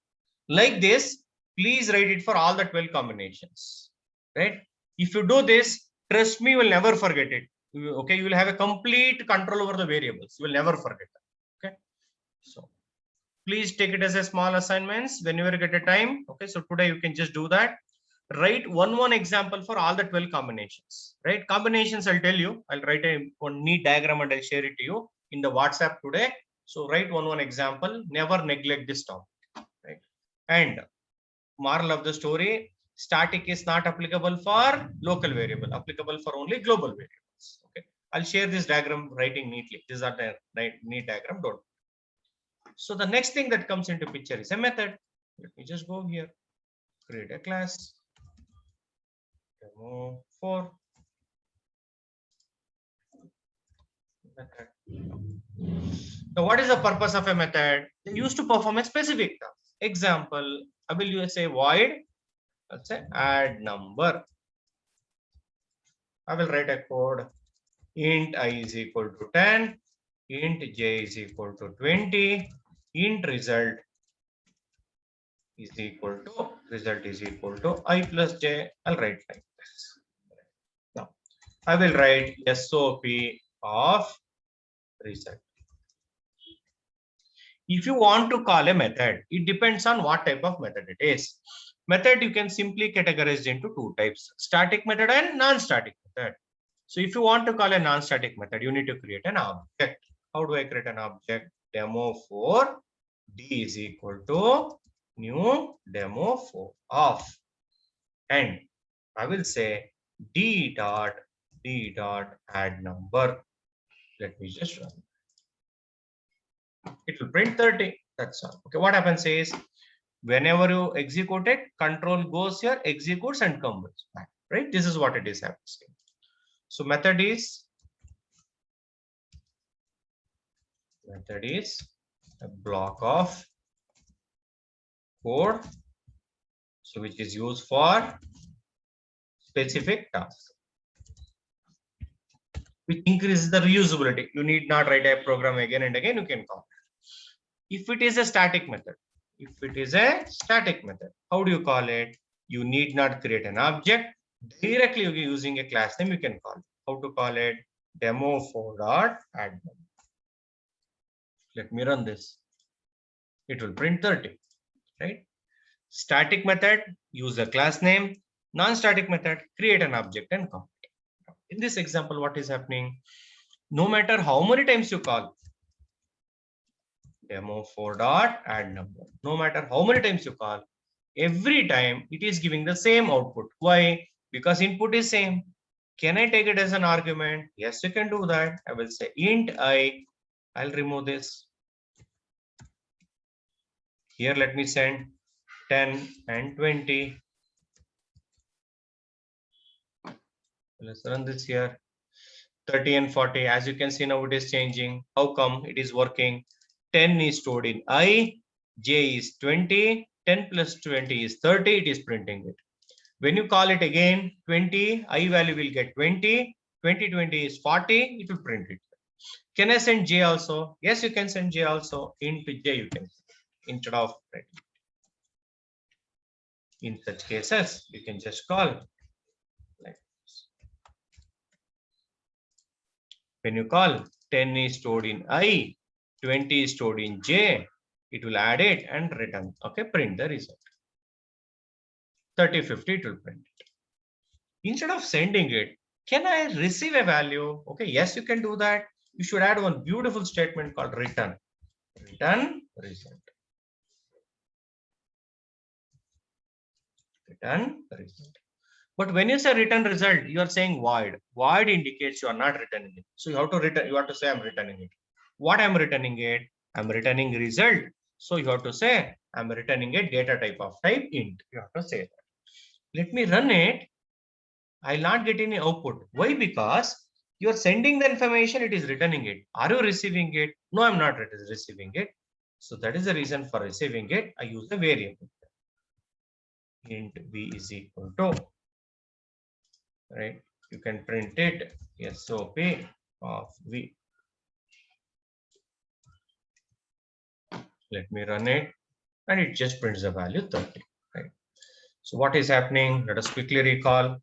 Like this, please write it for all the 12 combinations. Right? If you do this, trust me, you will never forget it. Okay, you will have a complete control over the variables. You will never forget that. Okay. So please take it as a small assignments whenever you get a time. Okay, so today you can just do that. Write one example for all the 12 combinations. Right? Combinations, I'll tell you. I'll write one neat diagram and I'll share it to you in the WhatsApp today. So write one example. Never neglect this topic. Right? And moral of the story: static is not applicable for local variable. Applicable for only global variables. Okay. I'll share this diagram writing neatly. These are the neat diagram. Don't. So the next thing that comes into picture is a method. Let me just go here, create a class, demo 4. Method. Now, what is the purpose of a method? Used to perform a specific task. Example, I will say void, let's say add number. I will write a code int I is equal to 10, int j is equal to 20, int result is equal to I plus j. I'll write like this. Now I will write SOP of result. If you want to call a method, it depends on what type of method it is. Method you can simply categorize into two types: static method and non-static method. So if you want to call a non-static method, you need to create an object. How do I create an object? Demo for d is equal to new demo for of, and I will say d dot add number. Let me just run. It will print 30. That's all. Okay, what happens is whenever you execute it, control goes here, executes and comes back. Right? This is what it is happening. So method is a block of code, so which is used for specific tasks, which increases the reusability. You need not write a program again and again. You can call it. If it is a static method, how do you call it? You need not create an object. Directly using a class name, you can call it. How to call it? Demo for dot add number. Let me run this. It will print 30, right? Static method, use a class name. Non-static method, create an object and call it. In this example, what is happening? No matter how many times you call demo for dot add number, no matter how many times you call, every time it is giving the same output. Why? Because input is same. Can I take it as an argument? Yes, you can do that. I will say int I. I'll remove this. Here, let me send 10 and 20. Let's run this here. 30 and 40. As you can see now, it is changing. How come it is working? 10 is stored in I. J is 20. 10 plus 20 is 30. It is printing it. When you call it again, 20, I value will get 20. 20 is 40. It will print it. Can I send j also? Yes, you can send j also. Into j you can, instead of writing. In such cases, you can just call like this. When you call, 10 is stored in I, 20 is stored in j, it will add it and return. Okay, print the result. 30, 50, it will print it. Instead of sending it, can I receive a value? Okay, yes, you can do that. You should add one beautiful statement called return. Return result. Return result. But when you say return result, you are saying void. Void indicates you are not returning it. So you have to return. You have to say I'm returning it. What I'm returning it? I'm returning result. So you have to say I'm returning a data type of type int. You have to say that. Let me run it. I'll not get any output. Why? Because you are sending the information, it is returning it. Are you receiving it? No, I'm not receiving it. So that is the reason for receiving it. I use the variable. Int v is equal to, right? You can print it SOP of v. Let me run it, and it just prints the value 30. Right? So what is happening? Let us quickly recall.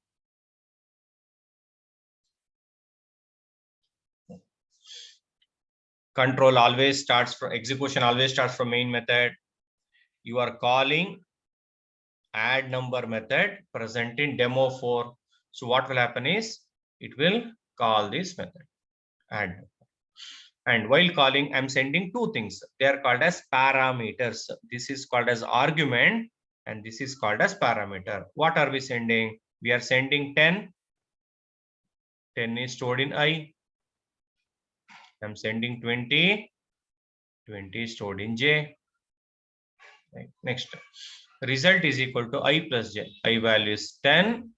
Control always starts from execution, always starts from main method. You are calling add number method present in demo 4. So what will happen is it will call this method add number. And while calling, I'm sending two things. They are called as parameters. This is called as argument and this is called as parameter. What are we sending? We are sending 10. 10 is stored in I. I'm sending 20. 20 is stored in j. Right. Next, result is equal to I plus j. I value is 10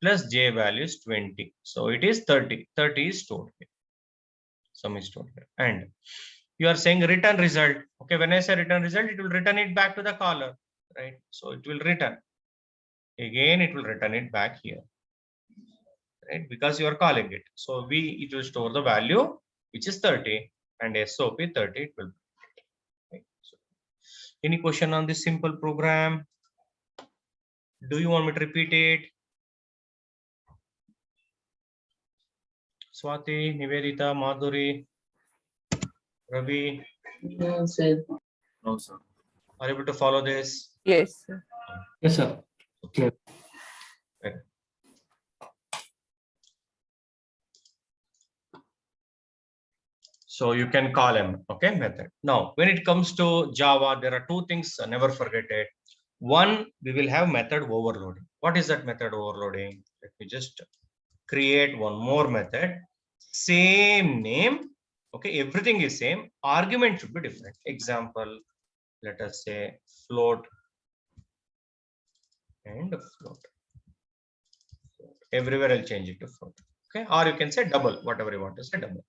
plus j value is 20. So it is 30. 30 is stored here. Sum is stored here. And you are saying return result. Okay, when I say return result, it will return it back to the caller, right? So it will return. Again, it will return it back here. right? Because you are calling it. So it will store the value, which is 30, and SOP 30, it will. Right? So, any question on this simple program? Do you want me to repeat it? Swati, Nivedita, Madhuri, Ravi, No, sir. No, sir. are you able to follow this? Yes, sir. Yes, sir. Clear. Right. So you can call them, okay, method. Now, when it comes to Java, there are two things, never forget it. One, we will have method overloading. What is that method overloading? Let me just create one more method. Same name, okay, everything is same. Argument should be different. Example, let us say float and float. Everywhere I'll change it to float. Okay, or you can say double, whatever you want to say, double.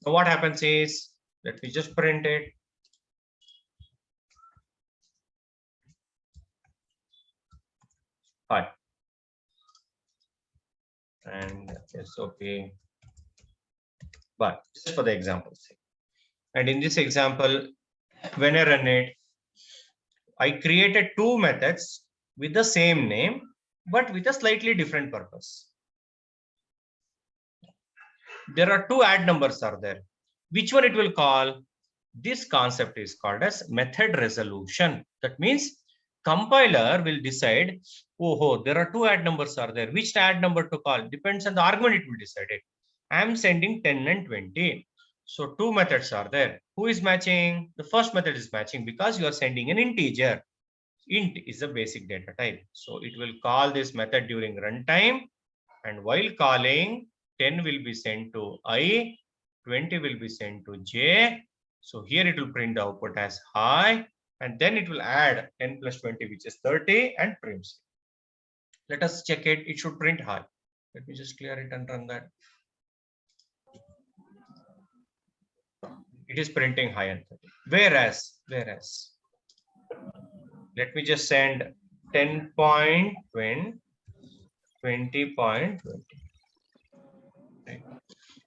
Now what happens is, let me just print it. Hi. And SOP, but just for the example's sake. And in this example, when I run it, I created two methods with the same name, but with a slightly different purpose. There are two add numbers are there. Which one it will call? This concept is called as method resolution. That means compiler will decide, oh, there are two add numbers are there. Which add number to call? Depends on the argument, it will decide it. I am sending 10 and 20. So two methods are there. Who is matching? The first method is matching because you are sending an integer. Int is a basic data type. So it will call this method during runtime, and while calling, 10 will be sent to I, 20 will be sent to J. So here it will print the output as high, and then it will add 10 plus 20, which is 30, and prints. Let us check it. It should print high. Let me just clear it and run that. It is printing high and 30. Whereas, let me just send 10.20, 20.20. Right.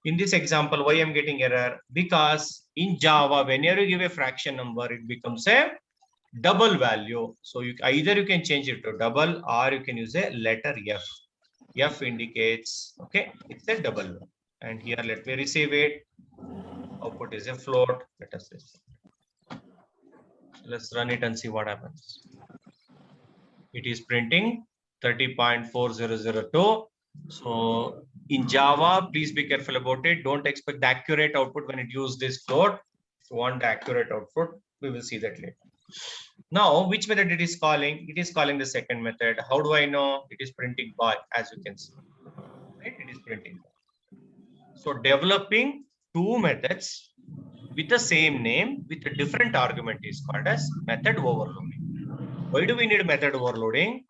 In this example, why I'm getting error? Because in Java, whenever you give a fraction number, it becomes a double value. So either you can change it to double, or you can use a letter F. F indicates, okay, it's a double value. And here, let me receive it. Output is a float. Let us see. Let's run it and see what happens. It is printing 30.4002. So in Java, please be careful about it. Don't expect the accurate output when it uses this float. If you want the accurate output, we will see that later. Now, which method it is calling? It is calling the second method. How do I know? It is printing by, as you can see. Right? It is printing by. So developing two methods with the same name with a different argument is called as method overloading. Why do we need method overloading?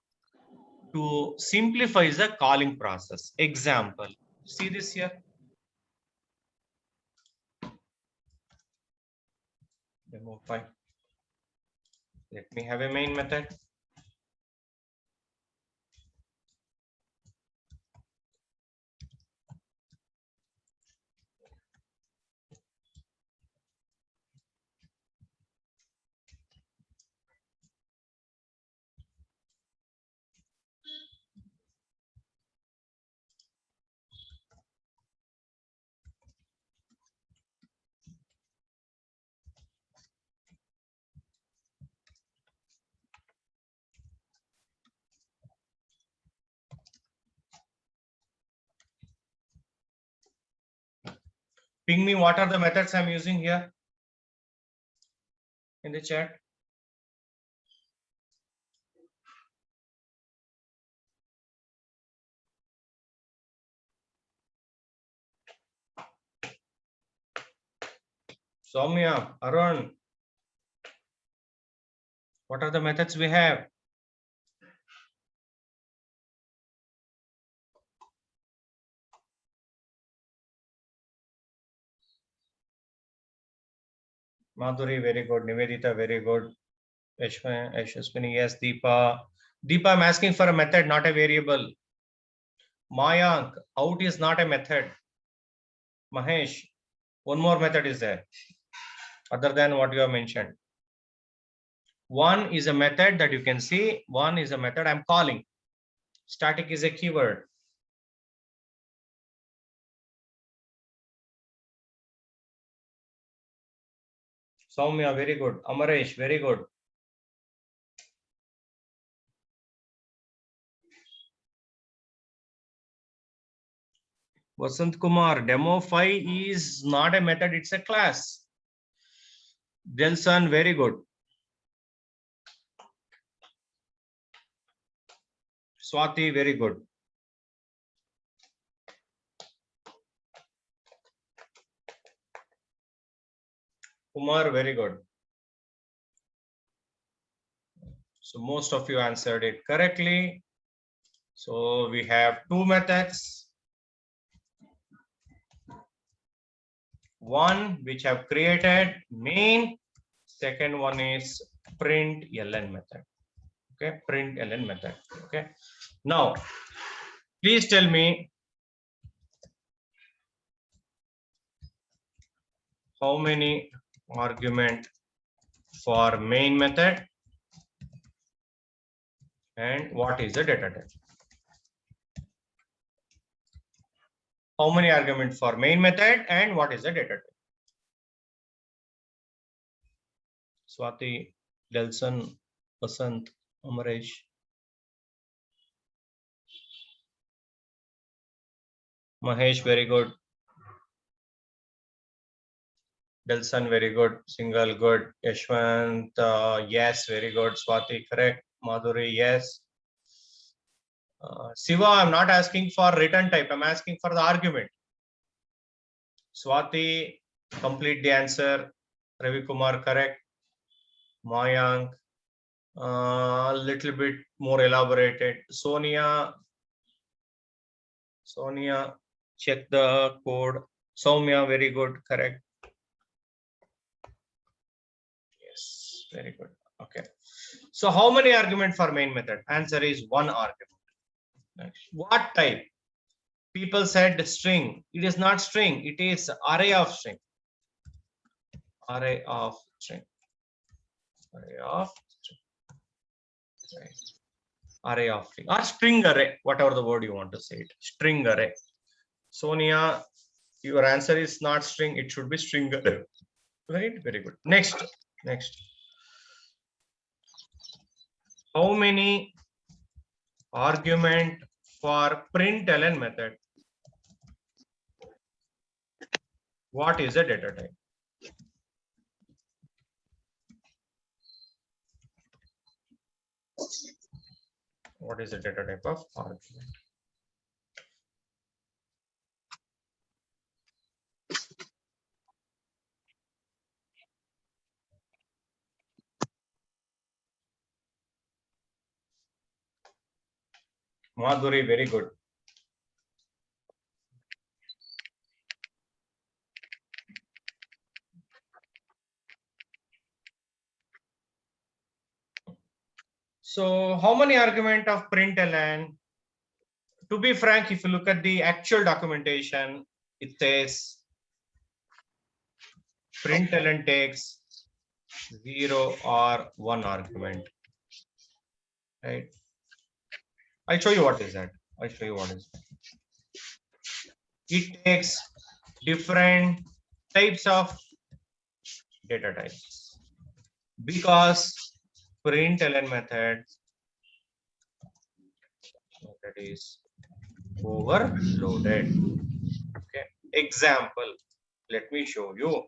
To simplify the calling process. Example, see this here. Demo 5. Let me have a main method. Ping me what are the methods I'm using here in the chat. Soumya, Arun, what are the methods we have? Madhuri, very good. Nivedita, very good. Ashwini, yes. Deepa. Deepa, I'm asking for a method, not a variable. Mayank, out is not a method. Mahesh, one more method is there other than what you have mentioned. One is a method that you can see. One is a method I'm calling. Static is a keyword. Soumya, very good. Amaresh, very good. Vasant Kumar, Demofy is not a method, it's a class. Delson, very good. Swati, very good. Kumar, very good. So most of you answered it correctly. So we have two methods. One which have created main. Second one is print ln method. Okay, print ln method. Okay. Now, please tell me how many argument for main method and what is the data type? How many argument for main method and what is the data type? Swati, Delson, Vasant, Amaresh. Mahesh, very good. Delson, very good. Single, good. Yashwant, yes, very good. Swati, correct. Madhuri, yes. Siva, I'm not asking for written type. I'm asking for the argument. Swati, complete the answer. Ravi Kumar, correct. Mayank, a little bit more elaborated. Sonia, check the code. Soumya, very good, correct. Yes, very good. Okay. So how many argument for main method? Answer is one argument. Next. What type? People said string. It is not string. It is array of string. Array of string. Array of string. Right. Array of string or string array, whatever the word you want to say it. String array. Sonia, your answer is not string. It should be string array. Right. Very good. Next. How many argument for println method? What is the data type? What is the data type of argument? Madhuri, very good. So how many argument of println? To be frank, if you look at the actual documentation, it says println takes 0 or 1 argument. Right? I'll show you what is that. It takes different types of data types because println method is overloaded. Okay. Example, let me show you.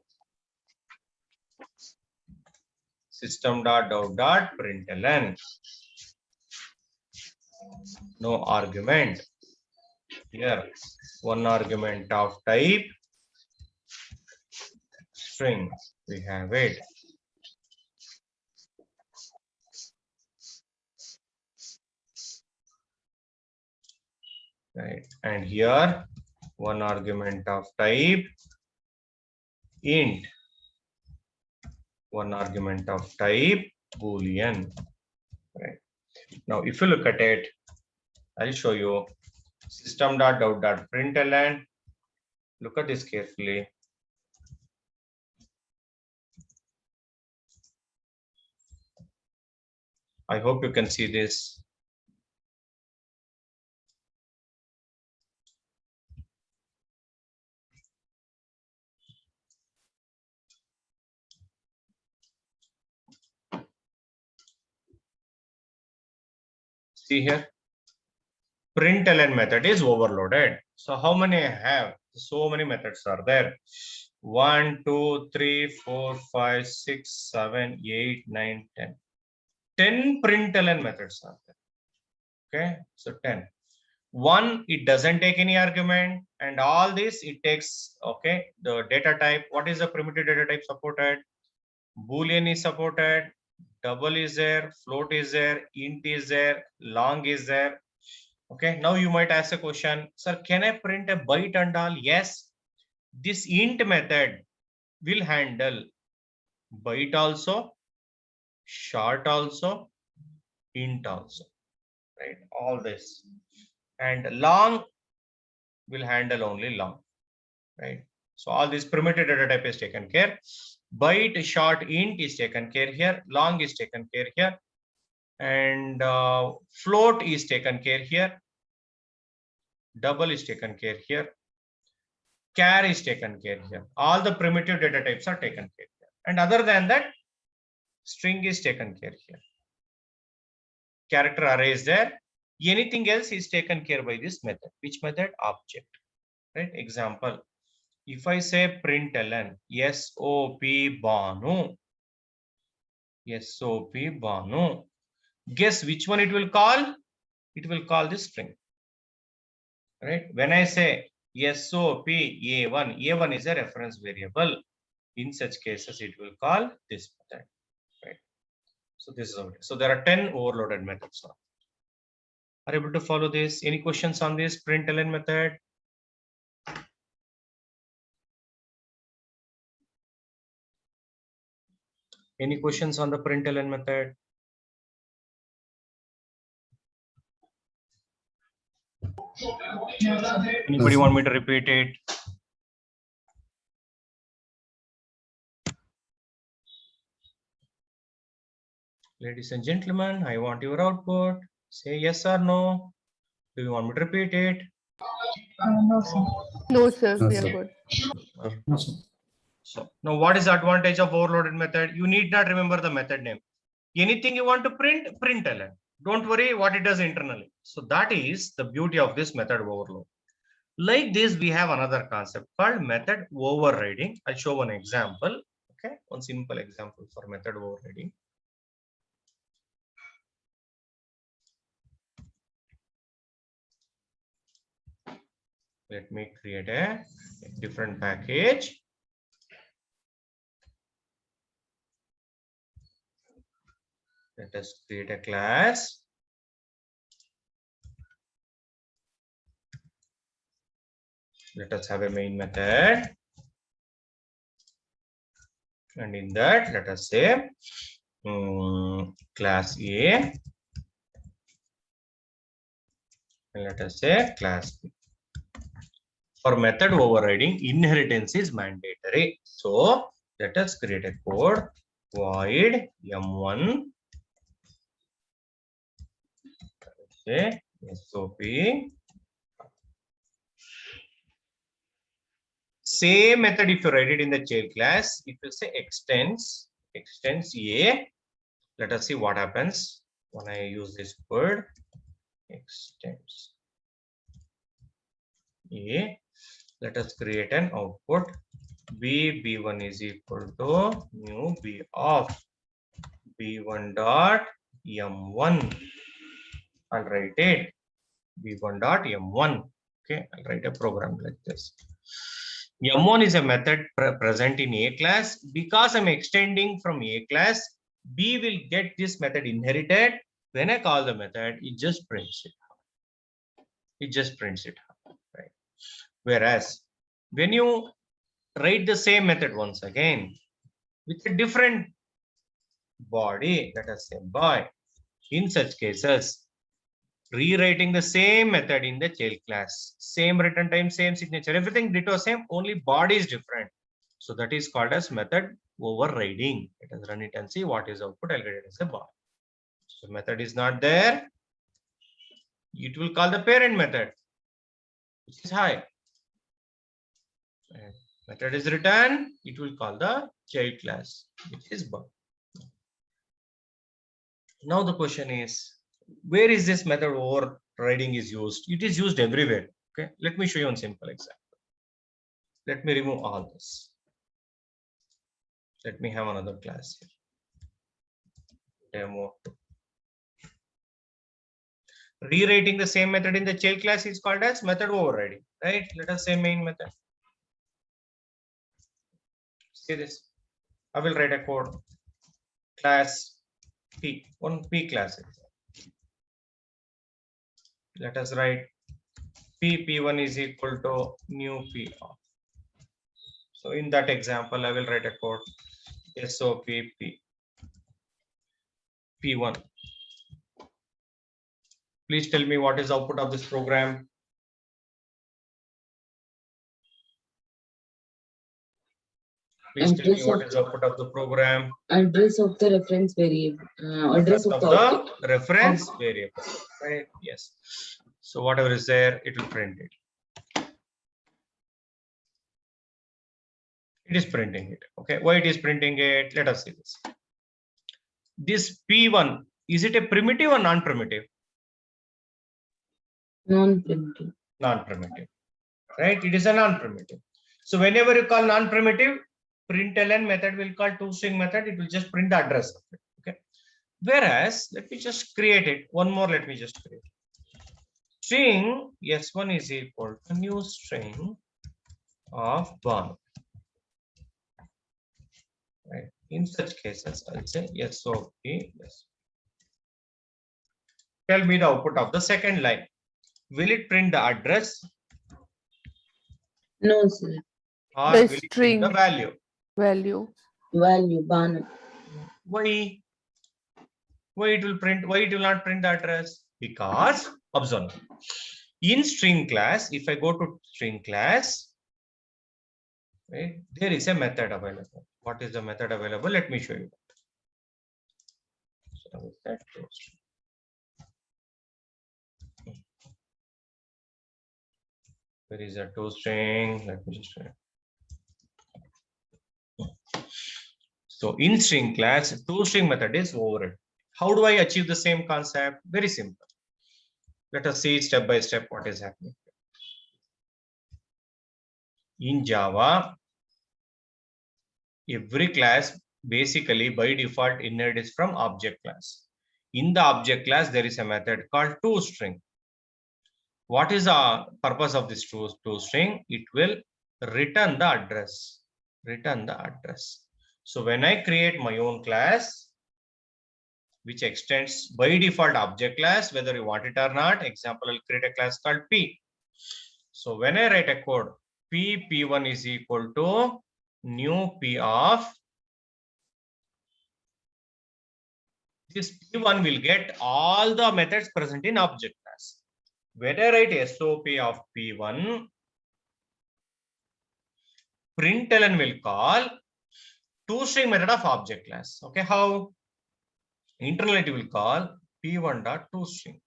System.out.println. No argument. Here, one argument of type string. We have it. Right. And here, one argument of type int. One argument of type Boolean. Right. Now, if you look at it, I'll show you System.out.println. Look at this carefully. I hope you can see this. See here, println method is overloaded. So how many I have? So many methods are there. 1, 2, 3, 4, 5, 6, 7, 8, 9, 10. 10 println methods are there. Okay, so 10. One, it doesn't take any argument, and all this it takes. Okay, the data type. What is the primitive data type supported? Boolean is supported. Double is there. Float is there. Int is there. Long is there. Okay, now you might ask a question, sir, can I print a byte and all? Yes, this int method will handle byte also, short also, int also, right? All this. And long will handle only long, right? So all this primitive data type is taken care. Byte, short, int is taken care here. Long is taken care here. And float is taken care here. Double is taken care here. Char is taken care here. All the primitive data types are taken care here. And other than that, string is taken care here. Character array is there. Anything else is taken care by this method. Which method? Object. Right? Example. If I say println SOP Banu. SOP Banu. Guess which one it will call? It will call this string. Right? When I say SOP A1, A1 is a reference variable. In such cases, it will call this method. Right? So this is how it is. So there are 10 overloaded methods now. Are you able to follow this? Any questions on this println method? Any questions on the println method? Anybody want me to repeat it? Ladies and gentlemen, I want your output. Say yes or no. Do you want me to repeat it? No, sir. No, sir. No, We are sir. good. No, sir. So now what is the advantage of overloaded method? You need not remember the method name. Anything you want to print, println. Don't worry what it does internally. So that is the beauty of this method overload. Like this, we have another concept called method overriding. I'll show one example. Okay, one simple example for method overriding. Let me create a different package. Let us create a class. Let us have a main method. And in that, let us say class A. And let us say class B. For method overriding, inheritance is mandatory. So let us create a code void m1 say SOP. Same method if you write it in the child class, it will say extends A. Let us see what happens when I use this word extends A. Let us create an output b1 is equal to new b of b1 dot m1. I'll write it b1 dot m1. Okay, I'll write a program like this. M1 is a method present in A class. Because I'm extending from A class, B will get this method inherited. When I call the method, it just prints it. It just prints it. Right? Whereas when you write the same method once again with a different body, let us say boy, in such cases, rewriting the same method in the child class. Same return time, same signature, everything ditto same, only body is different. So that is called as method overriding. Let us run it and see what is output. I'll get it as a bar. So method is not there. It will call the parent method, which is high. And method is returned. It will call the child class, which is bar. Now the question is, where is this method overriding is used? It is used everywhere. Okay, let me show you one simple example. Let me remove all this. Let me have another class here. Demo. Rewriting the same method in the child class is called as method overriding, right? Let us say main method. See this. I will write a code. Class P, one P class. Let us write P1 is equal to new P of. So in that example, I will write a code SOP P1. Please tell me what is the output of this program. Please tell me what is the output of the program. Address of the reference variable. Address of the object. Reference variable. Right? Yes. So whatever is there, it will print it. It is printing it. Okay. Why it is printing it? Let us see this. This P1, is it a primitive or non-primitive? Non-primitive. Non-primitive. Right? It is a non-primitive. So whenever you call non-primitive, println method will call toString method. It will just print the address of it. Okay. Whereas, let me just create it. One more, let me just create. String S1 is equal to new string of Banu. Right. In such cases, I'll say SOP. Yes. Tell me the output of the second line. Will it print the address? No, sir. Or The will it print the string. value? Value. Value, Banu. Why? Why it will print? Why it will not print the address? Because observe. In string class, if I go to string class, right, there is a method available. What is the method available? Let me show you. So that where is a toString? Let me just. So in string class, toString method is overridden. How do I achieve the same concept? Very simple. Let us see step by step what is happening. In Java, every class basically by default inherits from object class. In the object class, there is a method called toString. What is the purpose of this toString? It will return the address. Return the address. So when I create my own class, which extends by default object class, whether you want it or not, example, I'll create a class called P. So when I write a code, P1 is equal to new P of, this P1 will get all the methods present in object class. When I write SOP of P1, println will call toString method of object class. Okay, how? Internally it will call P1.toString.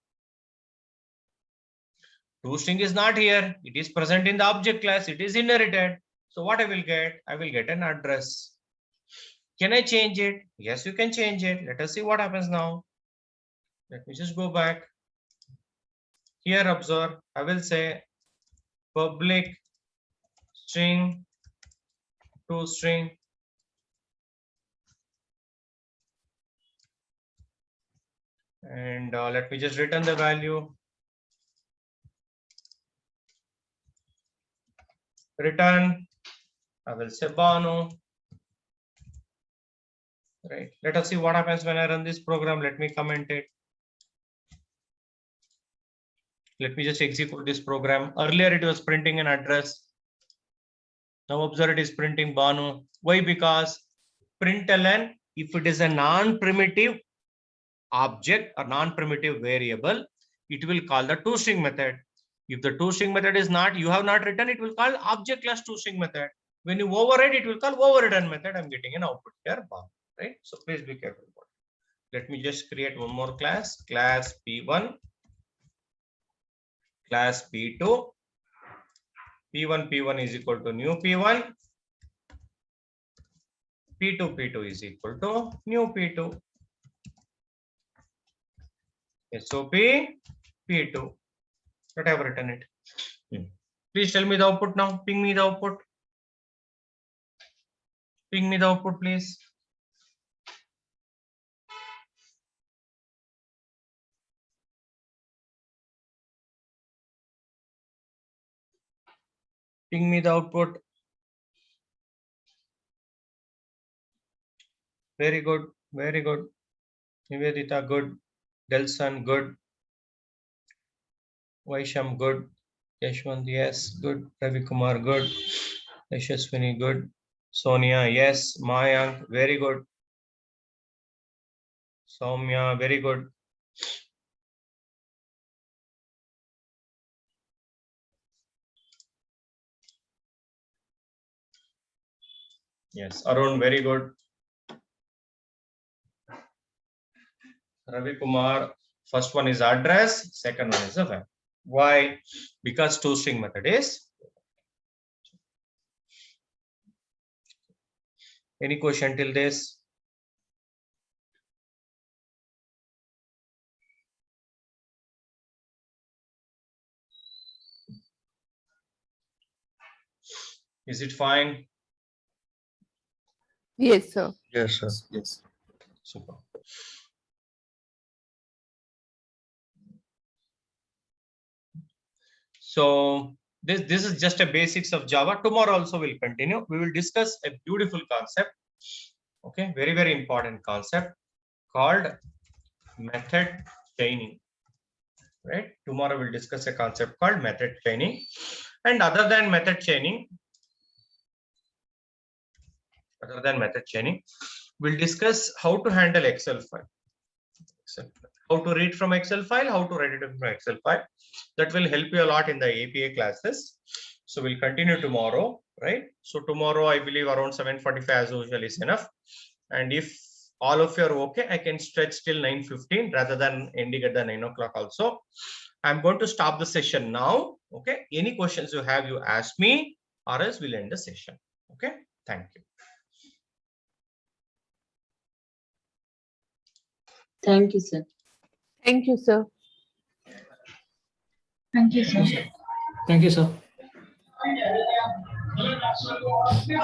ToString is not here. It is present in the object class. It is inherited. So what I will get? I will get an address. Can I change it? Yes, you can change it. Let us see what happens now. Let me just go back. Here, observe. I will say public string toString. And let me just return the value. Return. I will say Banu. Right. Let us see what happens when I run this program. Let me comment it. Let me just execute this program. Earlier it was printing an address. Now observe it is printing Banu. Why? Because println, if it is a non-primitive object or non-primitive variable, it will call the toString method. If the toString method is not, you have not written, it will call object class toString method. When you override, it will call overridden method. I'm getting an output here, bar, right? So please be careful. Let me just create one more class, class P1, class P2. P1 is equal to new P1. P2 is equal to new P2. SOP P2. What I have written it. Please tell me the output now. Ping me the output. Ping me the output, please. Ping me the output. Very good. Very good. Nivedita, good. Delson, good. Vaisham, good. Yashwant, yes, good. Ravi Kumar, good. Yashaswini, good. Sonia, yes. Mayank, very good. Soumya, very good. Yes, Arun, very good. Ravi Kumar, first one is address, second one is a web. Why? Because toString method is. Any question till this? Is it fine? Yes, sir. Yes, sir. Yes. Super. So this is just a basics of Java. Tomorrow also we'll continue. We will discuss a beautiful concept. Okay, very, very important concept called method chaining. Right? Tomorrow we'll discuss a concept called method chaining. And other than method chaining, we'll discuss how to handle Excel file. How to read from Excel file, how to write it from Excel file. That will help you a lot in the APA classes. So we'll continue tomorrow, right? So tomorrow, I believe around 7:45 as usual is enough. And if all of you are okay, I can stretch till 9:15 rather than ending at the 9 o'clock also. I'm going to stop the session now. Okay. Any questions you have, you ask me, or else we'll end the session. Okay. Thank you. Thank you, sir. Thank you, sir. Thank you, sir. Thank you, sir.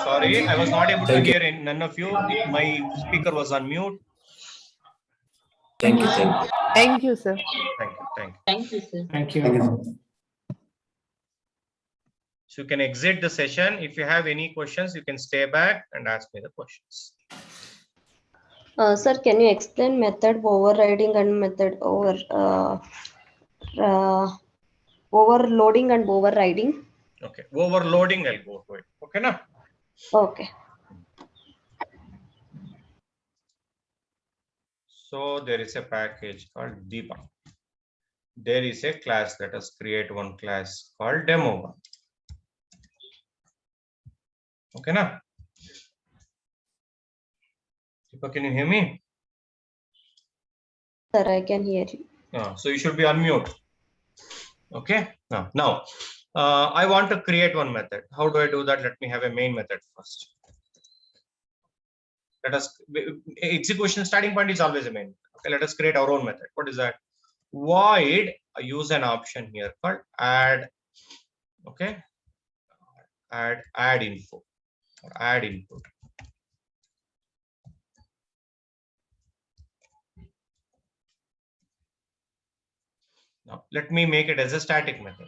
Sorry, I was not able to hear none of you. My speaker was on mute. Thank you, sir. Thank you, sir. Thank you. Thank you. Thank you, sir. Thank you. So you can exit the session. If you have any questions, you can stay back and ask me the questions. Sir, can you explain method overriding and method overloading and overriding? Okay, overloading, I'll go to it. Okay, now. Okay. So there is a package called Deepa. There is a class. Let us create one class called demo. Okay, now. Deepa, can you hear me? Sir, I can hear you. So you should be unmute. Okay. Now, I want to create one method. How do I do that? Let me have a main method first. Let us execution starting point is always a main. Okay, let us create our own method. What is that? Void. Use an option here called add. Okay. Add info or add input. Now let me make it as a static method.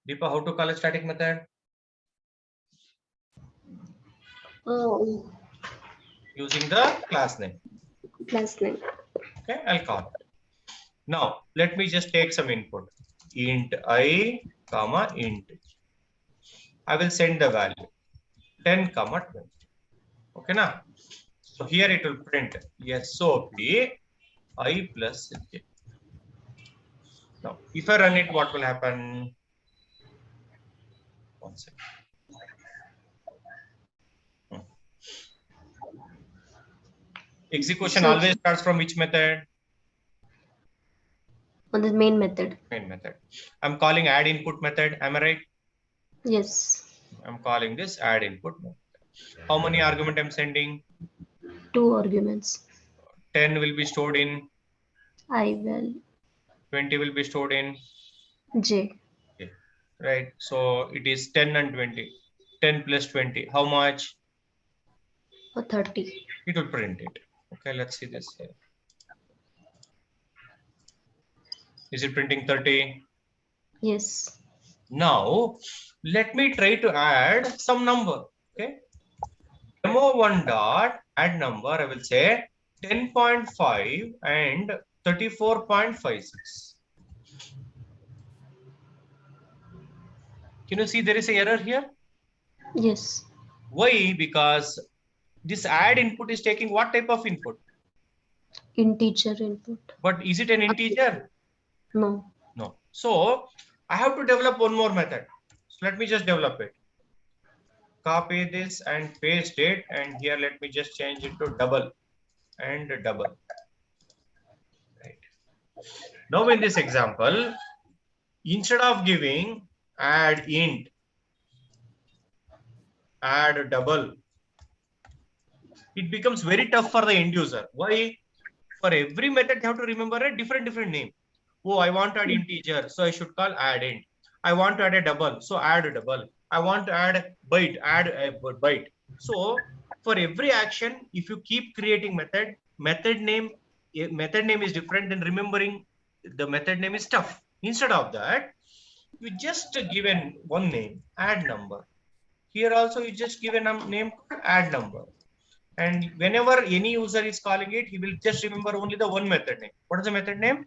Deepa, how to call a static method? Oh, Using the class name. class name. Okay, I'll call it. Now let me just take some input. Int I, comma int. I will send the value 10, comma 20. Okay, now. So here it will print SOP I plus j. Now, if I run it, what will happen? One second. Execution So- always starts from which method? On the main method. Main method. I'm calling add input method. Am I right? Yes. I'm calling this add input method. How many argument I'm sending? 2 arguments. 10 will be stored in, I will 20 will be stored in, J. okay. Right? So it is 10 and 20. 10 plus 20. How much? Or 30. It will print it. Okay, let's see this here. Is it printing 30? Yes. Now, let me try to add some number. Okay. Demo1 dot add number, I will say 10.5 and 34.56. Can you see there is an error here? Yes. Why? Because this add input is taking what type of input? Integer input. But is it an integer? No. No. So I have to develop one more method. So let me just develop it. Copy this and paste it. And here, let me just change it to double and double. Right. Now in this example, instead of giving add int, add double, it becomes very tough for the end user. Why? For every method, you have to remember a different name. Oh, I want to add integer, so I should call add int. I want to add a double, so add a double. I want to add byte, add a byte. So for every action, if you keep creating method name is different, then remembering the method name is tough. Instead of that, you just given one name, add number. Here also you just give a name, add number. And whenever any user is calling it, he will just remember only the one method name. What is the method name?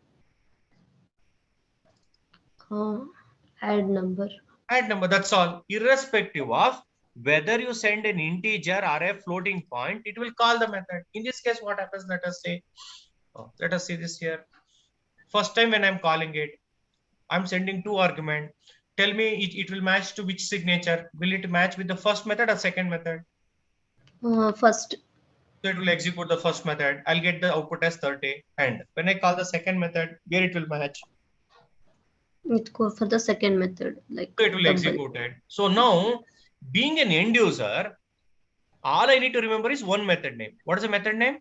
Add number. Add number, that's all. Irrespective of whether you send an integer or a floating point, it will call the method. In this case, what happens? Let us say, let us see this here. First time when I'm calling it, I'm sending 2 arguments. Tell me it will match to which signature? Will it match with the first method or second method? First. So it will execute the first method. I'll get the output as 30. And when I call the second method, where it will match? It go for the second method. Like So it will execute it. So now, being an end user, all I need to remember is one method name. What is the method name?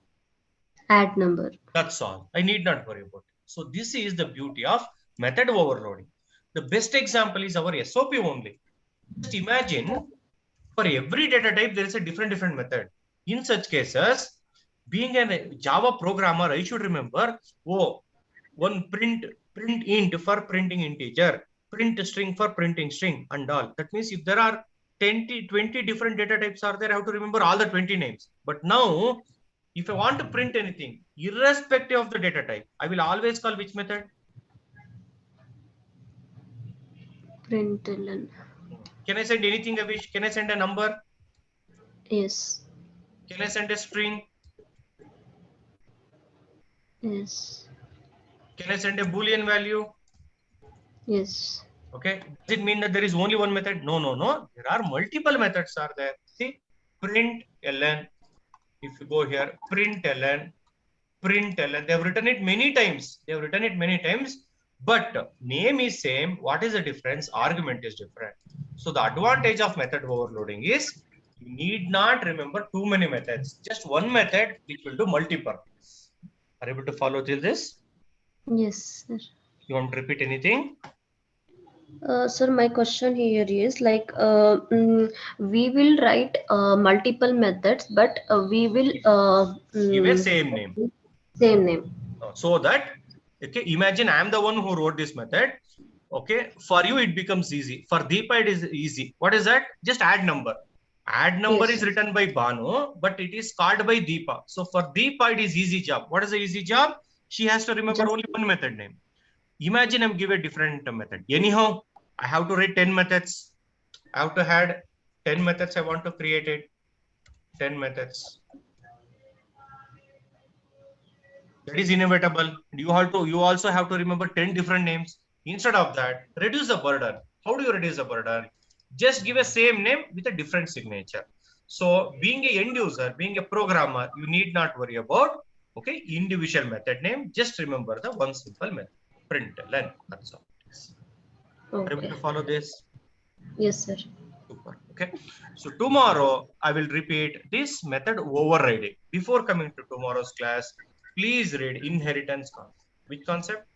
Add number. That's all. I need not worry about it. So this is the beauty of method overloading. The best example is our SOP only. Just imagine, for every data type, there is a different method. In such cases, being a Java programmer, I should remember, one print int for printing integer, print string for printing string, and all. That means if there are 20 different data types are there, I have to remember all the 20 names. But now, if I want to print anything, irrespective of the data type, I will always call which method? Println. Can I send anything I wish? Can I send a number? Yes. Can I send a string? Yes. Can I send a Boolean value? Yes. Okay. Does it mean that there is only one method? No. There are multiple methods are there. See, println. If you go here, println. They have written it many times. But name is same. What is the difference? Argument is different. So the advantage of method overloading is you need not remember too many methods. Just one method which will do multi-purpose. Are you able to follow till this? Yes, sir. You want to repeat anything? Sir, my question here is like we will write multiple methods, but we will Give a same name. Same name. So that, okay, imagine I am the one who wrote this method. Okay, for you it becomes easy. For Deepa it is easy. What is that? Just add number. Add number Yes. is written by Banu, but it is called by Deepa. So for Deepa it is easy job. What is the easy job? She has to remember Just- only one method name. Imagine I'm give a different method. Anyhow, I have to write 10 methods. I have to add 10 methods. I want to create it. 10 methods. That is inevitable. You also have to remember 10 different names. Instead of that, reduce the burden. How do you reduce the burden? Just give a same name with a different signature. So being a end user, being a programmer, you need not worry about individual method name. Just remember the one simple method. Println. That's all. Are you able Okay. to follow this? Yes, sir. Super. Okay. So tomorrow I will repeat this method overriding. Before coming to tomorrow's class, please read inheritance concept. Which concept?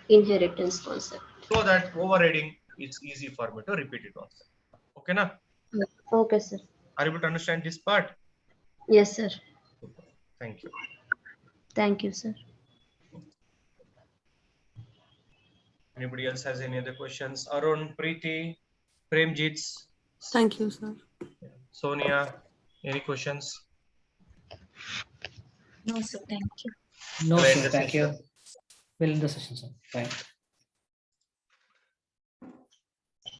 Inheritance concept. So that overriding is easy for me to repeat it also. Okay, na? Okay, sir. Are you able to understand this part? Yes, sir. Super. Thank you. Thank you, sir. Anybody else has any other questions? Arun, Preeti, Premjit, Thank you, sir. Sonia, any questions? No, sir. Thank you. No, Right, sir. the Thank you. session. We'll end the session, sir. Bye.